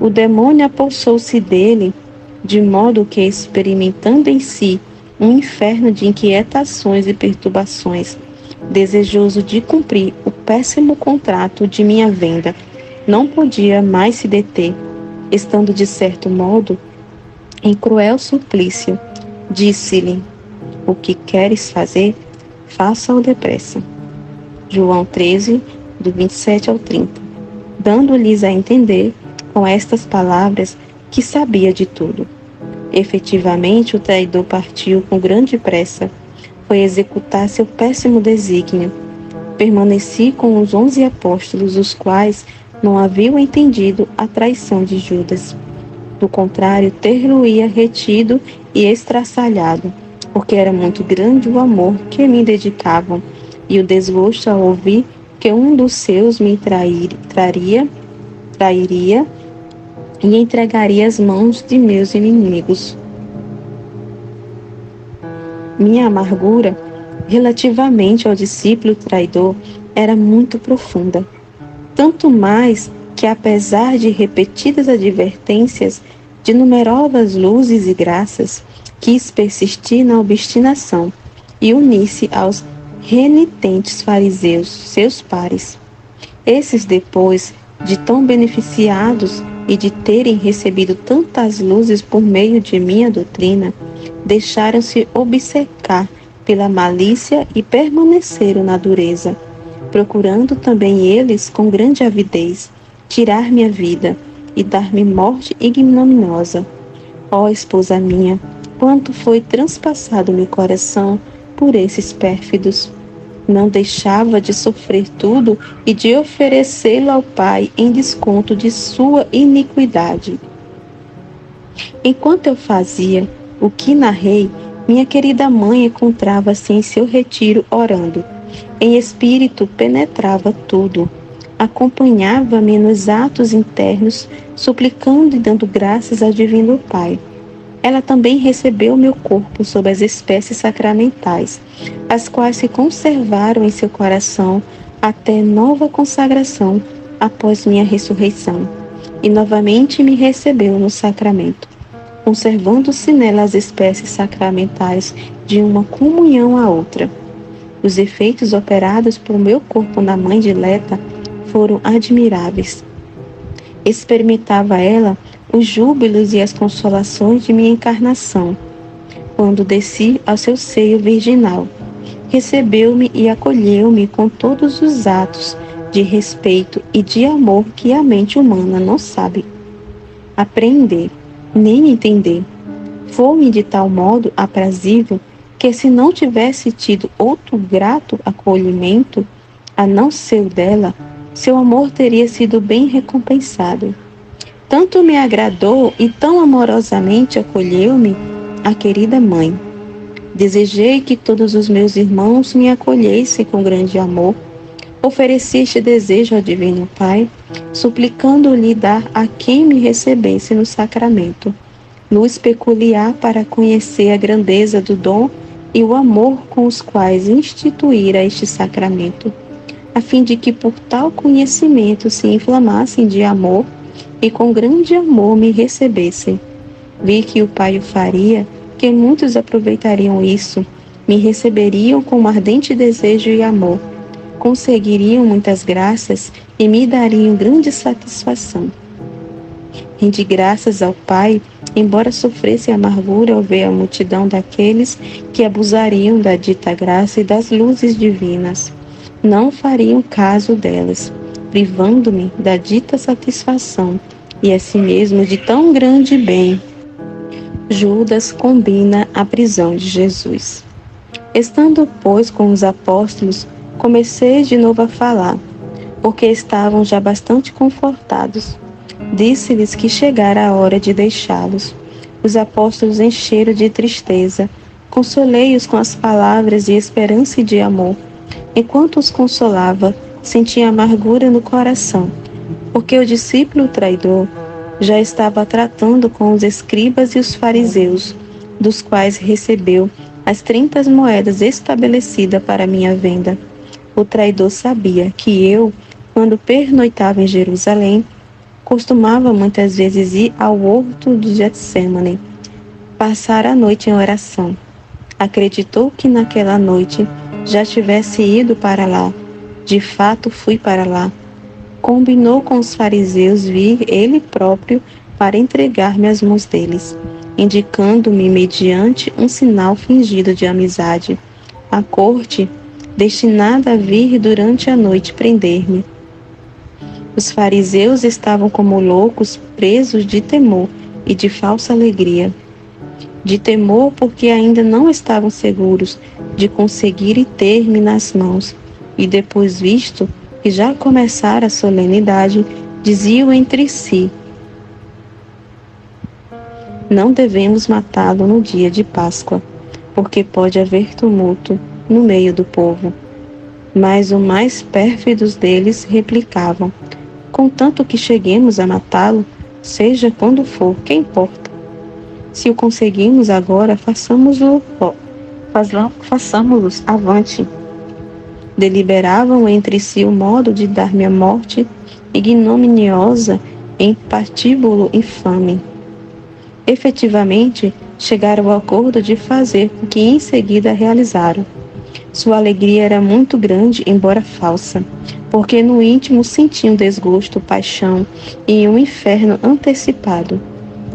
O demônio apossou-se dele, de modo que, experimentando em si um inferno de inquietações e perturbações, desejoso de cumprir o péssimo contrato de minha venda, não podia mais se deter, estando de certo modo em cruel suplício. Disse-lhe: o que queres fazer, faça-o depressa. João 13, do 27 ao 30, dando-lhes a entender, com estas palavras, que sabia de tudo. Efetivamente, o traidor partiu com grande pressa, foi executar seu péssimo desígnio. Permaneci com os 11 apóstolos, os quais não haviam entendido a traição de Judas. Do contrário, ter-lo-ia retido e estraçalhado, porque era muito grande o amor que me dedicavam, e o desgosto ao ouvir que um dos seus me trairia e entregaria às mãos de meus inimigos. Minha amargura, relativamente ao discípulo traidor, era muito profunda. Tanto mais que, apesar de repetidas advertências, de numerosas luzes e graças, quis persistir na obstinação e unir-se aos renitentes fariseus, seus pares. Esses, depois de tão beneficiados e de terem recebido tantas luzes por meio de minha doutrina, deixaram-se obcecar pela malícia e permaneceram na dureza, procurando também eles, com grande avidez, tirar minha vida e dar-me morte ignominiosa. Ó esposa minha, quanto foi transpassado meu coração por esses pérfidos! Não deixava de sofrer tudo e de oferecê-lo ao Pai em desconto de sua iniquidade. Enquanto eu fazia o que narrei, minha querida mãe encontrava-se em seu retiro orando. Em espírito penetrava tudo. Acompanhava-me nos atos internos, suplicando e dando graças ao Divino Pai. Ela também recebeu meu corpo sob as espécies sacramentais, as quais se conservaram em seu coração até nova consagração após minha ressurreição, e novamente me recebeu no sacramento, conservando-se nela as espécies sacramentais de uma comunhão à outra. Os efeitos operados por meu corpo na mãe dileta foram admiráveis. Experimentava ela os júbilos e as consolações de minha encarnação. Quando desci ao seu seio virginal, recebeu-me e acolheu-me com todos os atos de respeito e de amor que a mente humana não sabe apreender, nem entender. Foi-me de tal modo aprazível que, se não tivesse tido outro grato acolhimento, a não ser o dela, seu amor teria sido bem recompensado. Tanto me agradou e tão amorosamente acolheu-me a querida mãe. Desejei que todos os meus irmãos me acolhessem com grande amor. Ofereci este desejo ao Divino Pai, suplicando-lhe dar a quem me recebesse no sacramento luz peculiar para conhecer a grandeza do dom e o amor com os quais instituíra este sacramento, a fim de que por tal conhecimento se inflamassem de amor e com grande amor me recebessem. Vi que o Pai o faria, que muitos aproveitariam isso, me receberiam com ardente desejo e amor, conseguiriam muitas graças e me dariam grande satisfação. Rendi graças ao Pai, embora sofresse amargura ao ver a multidão daqueles que abusariam da dita graça e das luzes divinas. Não fariam caso delas, privando-me da dita satisfação e a si mesmo de tão grande bem. Judas combina a prisão de Jesus. Estando, pois, com os apóstolos, comecei de novo a falar, porque estavam já bastante confortados. Disse-lhes que chegara a hora de deixá-los. Os apóstolos encheram de tristeza. Consolei-os com as palavras de esperança e de amor. Enquanto os consolava, sentia amargura no coração, porque o discípulo traidor já estava tratando com os escribas e os fariseus, dos quais recebeu as 30 moedas estabelecidas para minha venda. O traidor sabia que eu, quando pernoitava em Jerusalém, costumava muitas vezes ir ao horto de Getsêmani, passar a noite em oração. Acreditou que naquela noite já tivesse ido para lá. De fato, fui para lá. Combinou com os fariseus vir ele próprio para entregar-me às mãos deles, indicando-me mediante um sinal fingido de amizade. A corte, destinada a vir durante a noite prender-me. Os fariseus estavam como loucos, presos de temor e de falsa alegria. De temor porque ainda não estavam seguros de conseguir ter-me nas mãos, e depois visto que já começara a solenidade, diziam entre si: não devemos matá-lo no dia de Páscoa, porque pode haver tumulto no meio do povo. Mas os mais pérfidos deles replicavam: contanto que cheguemos a matá-lo, seja quando for, que importa? Se o conseguimos agora, façamos-lo avante. Deliberavam entre si o modo de dar-me a morte ignominiosa em patíbulo infame. Efetivamente, chegaram ao acordo de fazer o que em seguida realizaram. Sua alegria era muito grande, embora falsa, porque no íntimo sentiam desgosto, paixão e um inferno antecipado.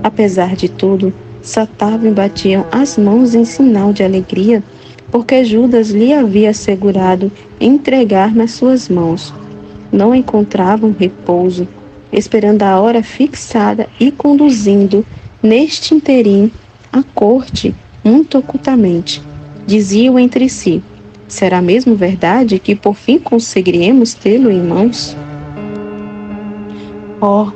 Apesar de tudo, saltavam e batiam as mãos em sinal de alegria, porque Judas lhe havia assegurado entregar nas suas mãos. Não encontravam repouso, esperando a hora fixada e conduzindo, neste interim, a corte muito ocultamente. Diziam entre si: será mesmo verdade que por fim conseguiremos tê-lo em mãos? Oh,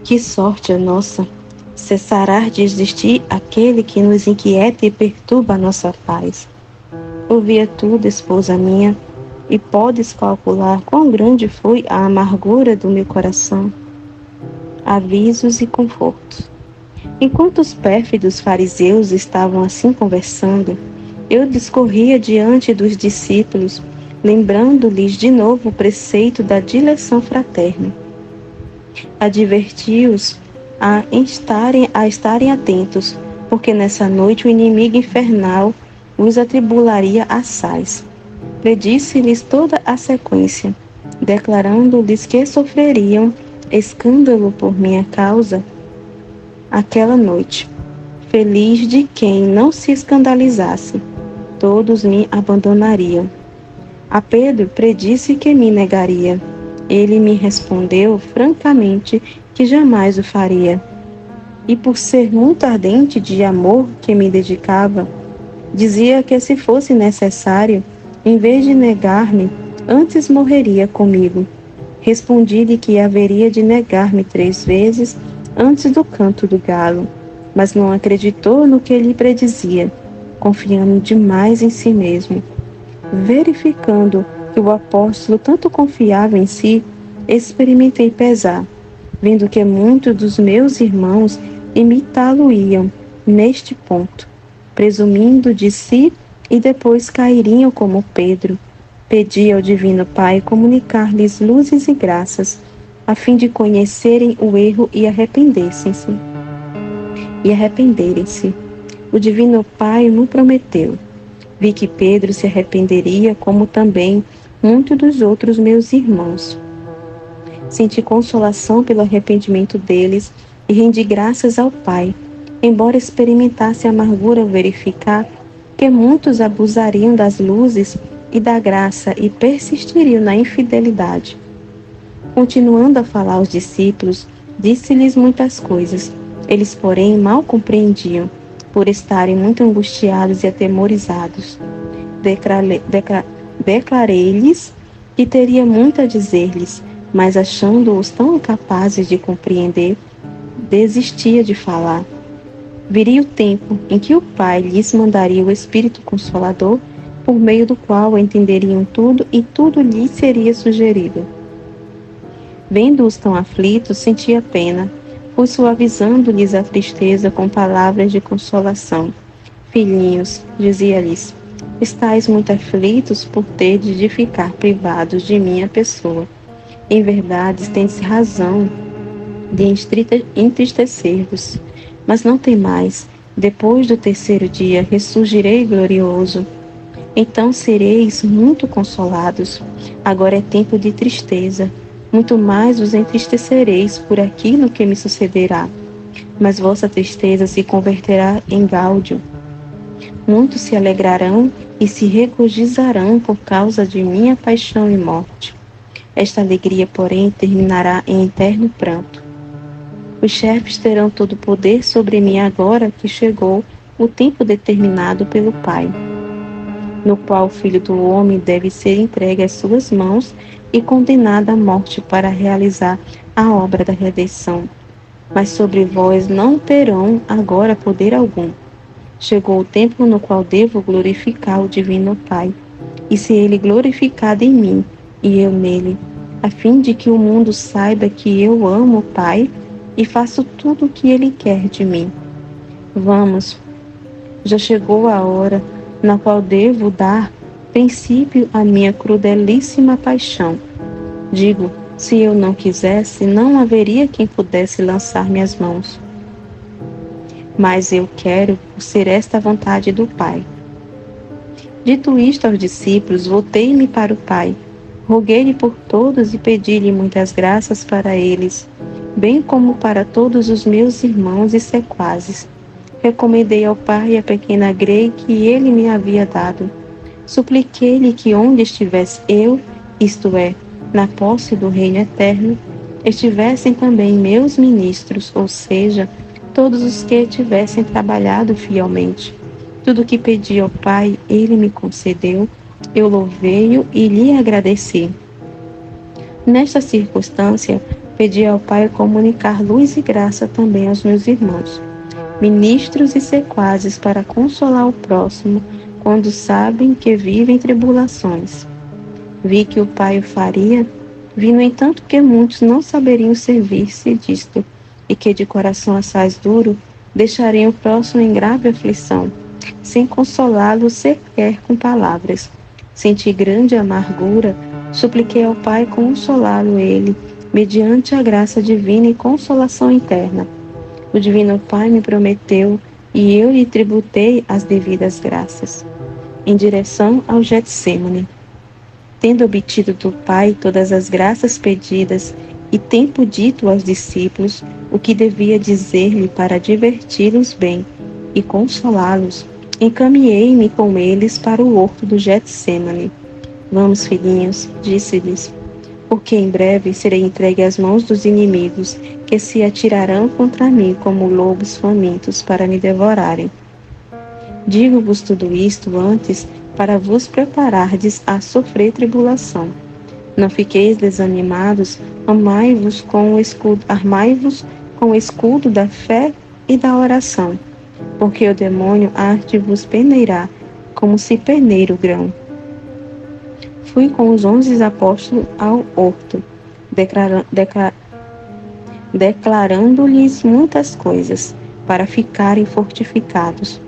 que sorte a nossa! Cessará de existir aquele que nos inquieta e perturba a nossa paz. Ouvia tudo, esposa minha, e podes calcular quão grande foi a amargura do meu coração. Avisos e confortos. Enquanto os pérfidos fariseus estavam assim conversando, eu discorria diante dos discípulos, lembrando-lhes de novo o preceito da dileção fraterna. Adverti-os a estarem atentos, porque nessa noite o inimigo infernal os atribularia assaz. Predisse-lhes toda a sequência, declarando-lhes que sofreriam escândalo por minha causa aquela noite. Feliz de quem não se escandalizasse, todos me abandonariam. A Pedro predisse que me negaria. Ele me respondeu francamente que jamais o faria. E por ser muito ardente de amor que me dedicava, dizia que se fosse necessário, em vez de negar-me, antes morreria comigo. Respondi-lhe que haveria de negar-me 3 vezes antes do canto do galo, mas não acreditou no que lhe predizia, confiando demais em si mesmo. Verificando que o apóstolo tanto confiava em si, experimentei pesar, vendo que muitos dos meus irmãos imitá-lo-iam neste ponto, presumindo de si e depois cairiam como Pedro. Pedi ao Divino Pai comunicar-lhes luzes e graças, a fim de conhecerem o erro e arrependerem-se. O Divino Pai me prometeu. Vi que Pedro se arrependeria, como também muitos dos outros meus irmãos. Senti consolação pelo arrependimento deles e rendi graças ao Pai, embora experimentasse a amargura ao verificar que muitos abusariam das luzes e da graça e persistiriam na infidelidade. Continuando a falar aos discípulos, disse-lhes muitas coisas. Eles, porém, mal compreendiam, por estarem muito angustiados e atemorizados. Declarei-lhes que teria muito a dizer-lhes, mas achando-os tão incapazes de compreender, desistia de falar. Viria o tempo em que o Pai lhes mandaria o Espírito Consolador, por meio do qual entenderiam tudo e tudo lhes seria sugerido. Vendo-os tão aflitos, sentia pena. Fui suavizando-lhes a tristeza com palavras de consolação. Filhinhos, dizia-lhes, estais muito aflitos por terdes de ficar privados de minha pessoa. Em verdade, tendes razão de entristecer-vos. Mas não temais, depois do terceiro dia ressurgirei glorioso. Então sereis muito consolados. Agora é tempo de tristeza. Muito mais vos entristecereis por aquilo que me sucederá. Mas vossa tristeza se converterá em gáudio. Muitos se alegrarão e se regozijarão por causa de minha paixão e morte. Esta alegria, porém, terminará em eterno pranto. Os chefes terão todo o poder sobre mim agora que chegou o tempo determinado pelo Pai, no qual o Filho do Homem deve ser entregue às suas mãos e condenado à morte para realizar a obra da redenção. Mas sobre vós não terão agora poder algum. Chegou o tempo no qual devo glorificar o Divino Pai, e se Ele glorificado em mim, e eu nele, a fim de que o mundo saiba que eu amo o Pai e faço tudo o que Ele quer de mim. Vamos, já chegou a hora na qual devo dar princípio à minha crudelíssima paixão. Digo, se eu não quisesse, não haveria quem pudesse lançar-me as mãos. Mas eu quero, por ser esta a vontade do Pai. Dito isto aos discípulos, voltei-me para o Pai. Roguei-lhe por todos e pedi-lhe muitas graças para eles, bem como para todos os meus irmãos e sequazes. Recomendei ao Pai a pequena grei que ele me havia dado. Supliquei-lhe que onde estivesse eu, isto é, na posse do reino eterno, estivessem também meus ministros, ou seja, todos os que tivessem trabalhado fielmente. Tudo o que pedi ao Pai, ele me concedeu, eu louvei-o e lhe agradeci. Nesta circunstância, pedi ao Pai comunicar luz e graça também aos meus irmãos, ministros e sequazes, para consolar o próximo, quando sabem que vivem tribulações. Vi que o Pai o faria, vi, no entanto, que muitos não saberiam servir-se disto, e que de coração assaz duro deixariam o próximo em grave aflição, sem consolá-lo sequer com palavras. Senti grande amargura, supliquei ao Pai consolá-lo ele, mediante a graça divina e consolação interna. O Divino Pai me prometeu, e eu lhe tributei as devidas graças. Em direção ao Getsêmani, tendo obtido do Pai todas as graças pedidas, e tendo dito aos discípulos o que devia dizer-lhe para diverti-los bem e consolá-los, encaminhei-me com eles para o horto do Getsêmani. Vamos, filhinhos, disse-lhes, porque em breve serei entregue às mãos dos inimigos, que se atirarão contra mim como lobos famintos para me devorarem. Digo-vos tudo isto antes, para vos preparardes a sofrer tribulação. Não fiqueis desanimados, armai-vos com o escudo da fé e da oração, porque o demônio há de vos peneirar, como se peneira o grão. Fui com os 11 apóstolos ao horto, declarando-lhes muitas coisas, para ficarem fortificados.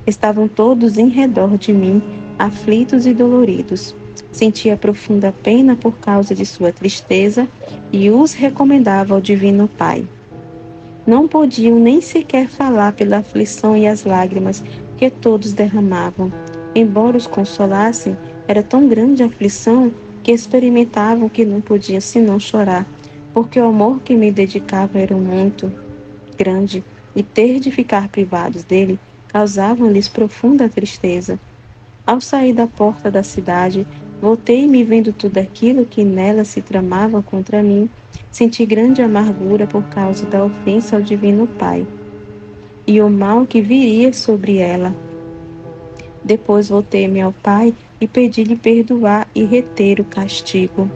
Estavam todos em redor de mim, aflitos e doloridos. Sentia profunda pena por causa de sua tristeza e os recomendava ao Divino Pai. Não podiam nem sequer falar pela aflição e as lágrimas que todos derramavam. Embora os consolassem, era tão grande a aflição que experimentavam que não podiam senão chorar, porque o amor que me dedicava era muito grande, e ter de ficar privados dele causavam-lhes profunda tristeza. Ao sair da porta da cidade, voltei-me vendo tudo aquilo que nela se tramava contra mim, senti grande amargura por causa da ofensa ao Divino Pai, e o mal que viria sobre ela. Depois voltei-me ao Pai e pedi-lhe perdoar e reter o castigo.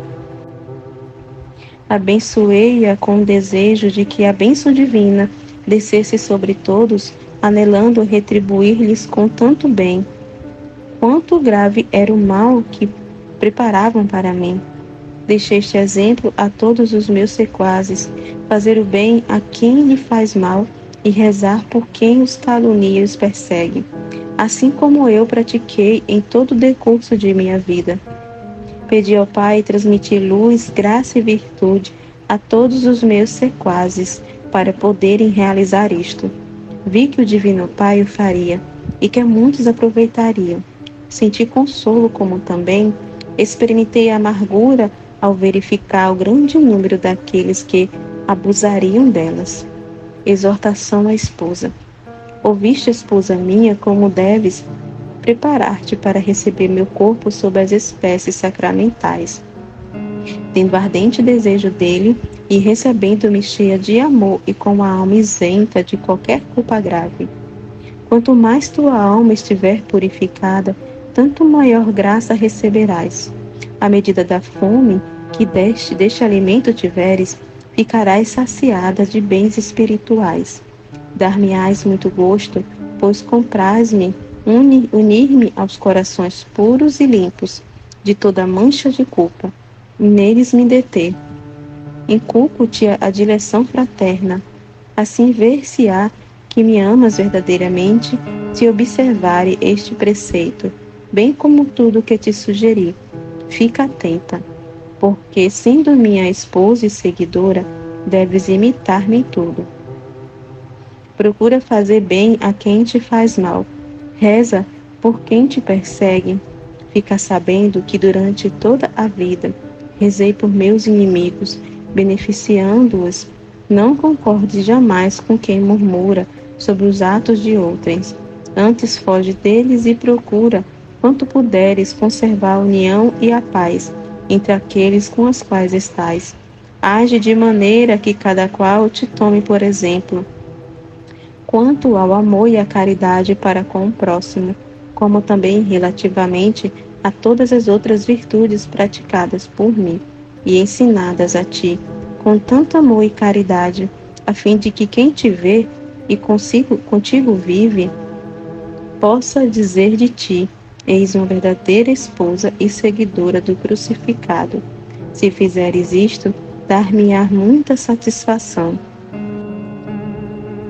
Abençoei-a com o desejo de que a bênção divina descesse sobre todos, anelando retribuir-lhes com tanto bem. Quanto grave era o mal que preparavam para mim. Deixei este exemplo a todos os meus sequazes, fazer o bem a quem lhe faz mal e rezar por quem os calunia e os persegue, assim como eu pratiquei em todo o decurso de minha vida. Pedi ao Pai transmitir luz, graça e virtude a todos os meus sequazes, para poderem realizar isto. Vi que o Divino Pai o faria e que a muitos aproveitariam. Senti consolo, como também experimentei a amargura ao verificar o grande número daqueles que abusariam delas. Exortação à esposa. Ouviste, esposa minha, como deves preparar-te para receber meu corpo sob as espécies sacramentais, tendo ardente desejo dele e recebendo-me cheia de amor e com a alma isenta de qualquer culpa grave. Quanto mais tua alma estiver purificada, tanto maior graça receberás. À medida da fome que deste alimento tiveres, ficarás saciada de bens espirituais. Dar-me-ás muito gosto, pois compraz-me unir-me aos corações puros e limpos, de toda mancha de culpa, e neles me deter. Inculco-te a direção fraterna, assim ver-se-á que me amas verdadeiramente, se observare este preceito, bem como tudo que te sugeri. Fica atenta, porque, sendo minha esposa e seguidora, deves imitar-me em tudo. Procura fazer bem a quem te faz mal. Reza por quem te persegue. Fica sabendo que durante toda a vida rezei por meus inimigos, beneficiando-os. Não concordes jamais com quem murmura sobre os atos de outrens. Antes foge deles e procura, quanto puderes, conservar a união e a paz entre aqueles com os quais estás. Age de maneira que cada qual te tome por exemplo, quanto ao amor e à caridade para com o próximo, como também relativamente a todas as outras virtudes praticadas por mim e ensinadas a ti, com tanto amor e caridade, a fim de que quem te vê e contigo vive, possa dizer de ti: eis uma verdadeira esposa e seguidora do crucificado. Se fizeres isto, dar-me-á muita satisfação.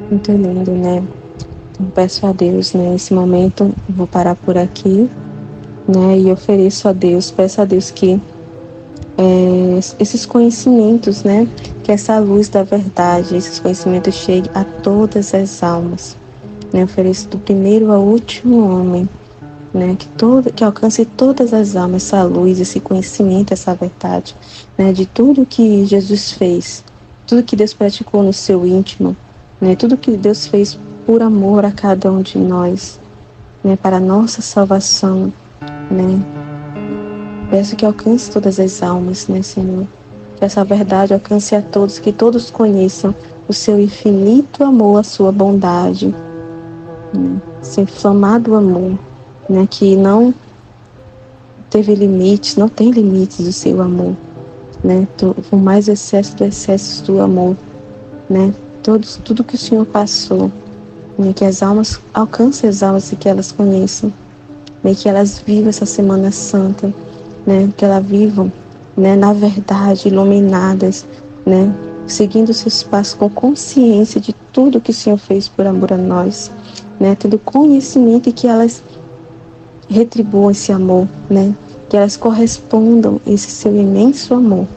Muito lindo, né? Então, peço a Deus, né? Nesse momento, vou parar por aqui, né? E ofereço a Deus, peço a Deus que esses conhecimentos, né? Que essa luz da verdade, esses conhecimentos cheguem a todas as almas, né? Ofereço do primeiro ao último homem, né? Que alcance todas as almas essa luz, esse conhecimento, essa verdade, né? De tudo que Jesus fez, tudo que Deus praticou no seu íntimo, né, tudo que Deus fez por amor a cada um de nós, né, para a nossa salvação, né. Peço que alcance todas as almas, né, Senhor. Que essa verdade alcance a todos, que todos conheçam o seu infinito amor, a sua bondade, né, seu inflamado amor, né, que não teve limites, não tem limites do seu amor, né, por mais excesso do excesso do amor, né. Tudo que o Senhor passou, né, que as almas alcancem as almas e que elas conheçam, né, que elas vivam essa Semana Santa, né, que elas vivam, né, na verdade, iluminadas, né, seguindo seus passos com consciência de tudo que o Senhor fez por amor a nós, né, tendo conhecimento e que elas retribuam esse amor, né, que elas correspondam a esse seu imenso amor,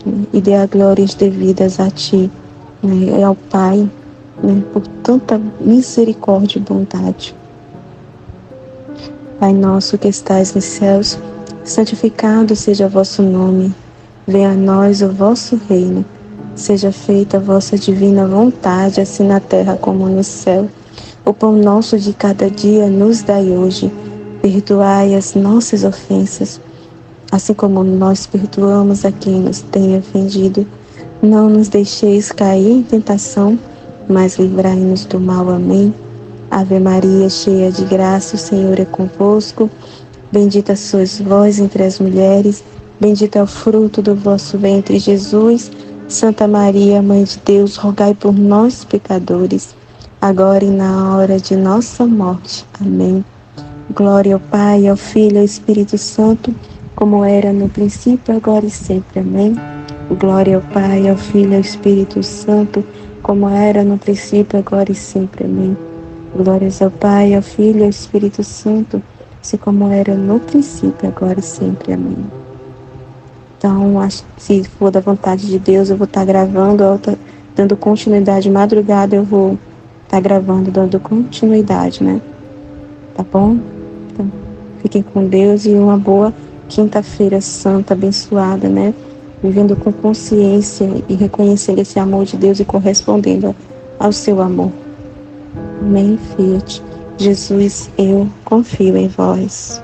né, e dê a glórias devidas a Ti, né, ao Pai, né, por tanta misericórdia e bondade. Pai nosso que estais nos céus, santificado seja o vosso nome. Venha a nós o vosso reino. Seja feita a vossa divina vontade, assim na terra como no céu. O pão nosso de cada dia nos dai hoje. Perdoai as nossas ofensas, assim como nós perdoamos a quem nos tem ofendido. Não nos deixeis cair em tentação, mas livrai-nos do mal. Amém. Ave Maria, cheia de graça, o Senhor é convosco. Bendita sois vós entre as mulheres, bendito é o fruto do vosso ventre, Jesus. Santa Maria, Mãe de Deus, rogai por nós, pecadores, agora e na hora de nossa morte. Amém. Glória ao Pai, ao Filho e ao Espírito Santo, como era no princípio, agora e sempre. Amém. Glória ao Pai, ao Filho e ao Espírito Santo, como era no princípio, agora e sempre. Amém. Glórias ao Pai, ao Filho e ao Espírito Santo, assim como era no princípio, agora e sempre. Amém. Então, se for da vontade de Deus, eu vou estar gravando, dando continuidade. Madrugada eu vou estar gravando, dando continuidade, né? Tá bom? Então, fiquem com Deus e uma boa quinta-feira santa, abençoada, né? Vivendo com consciência e reconhecendo esse amor de Deus e correspondendo ao seu amor. Amém, Fiat. Jesus, eu confio em vós.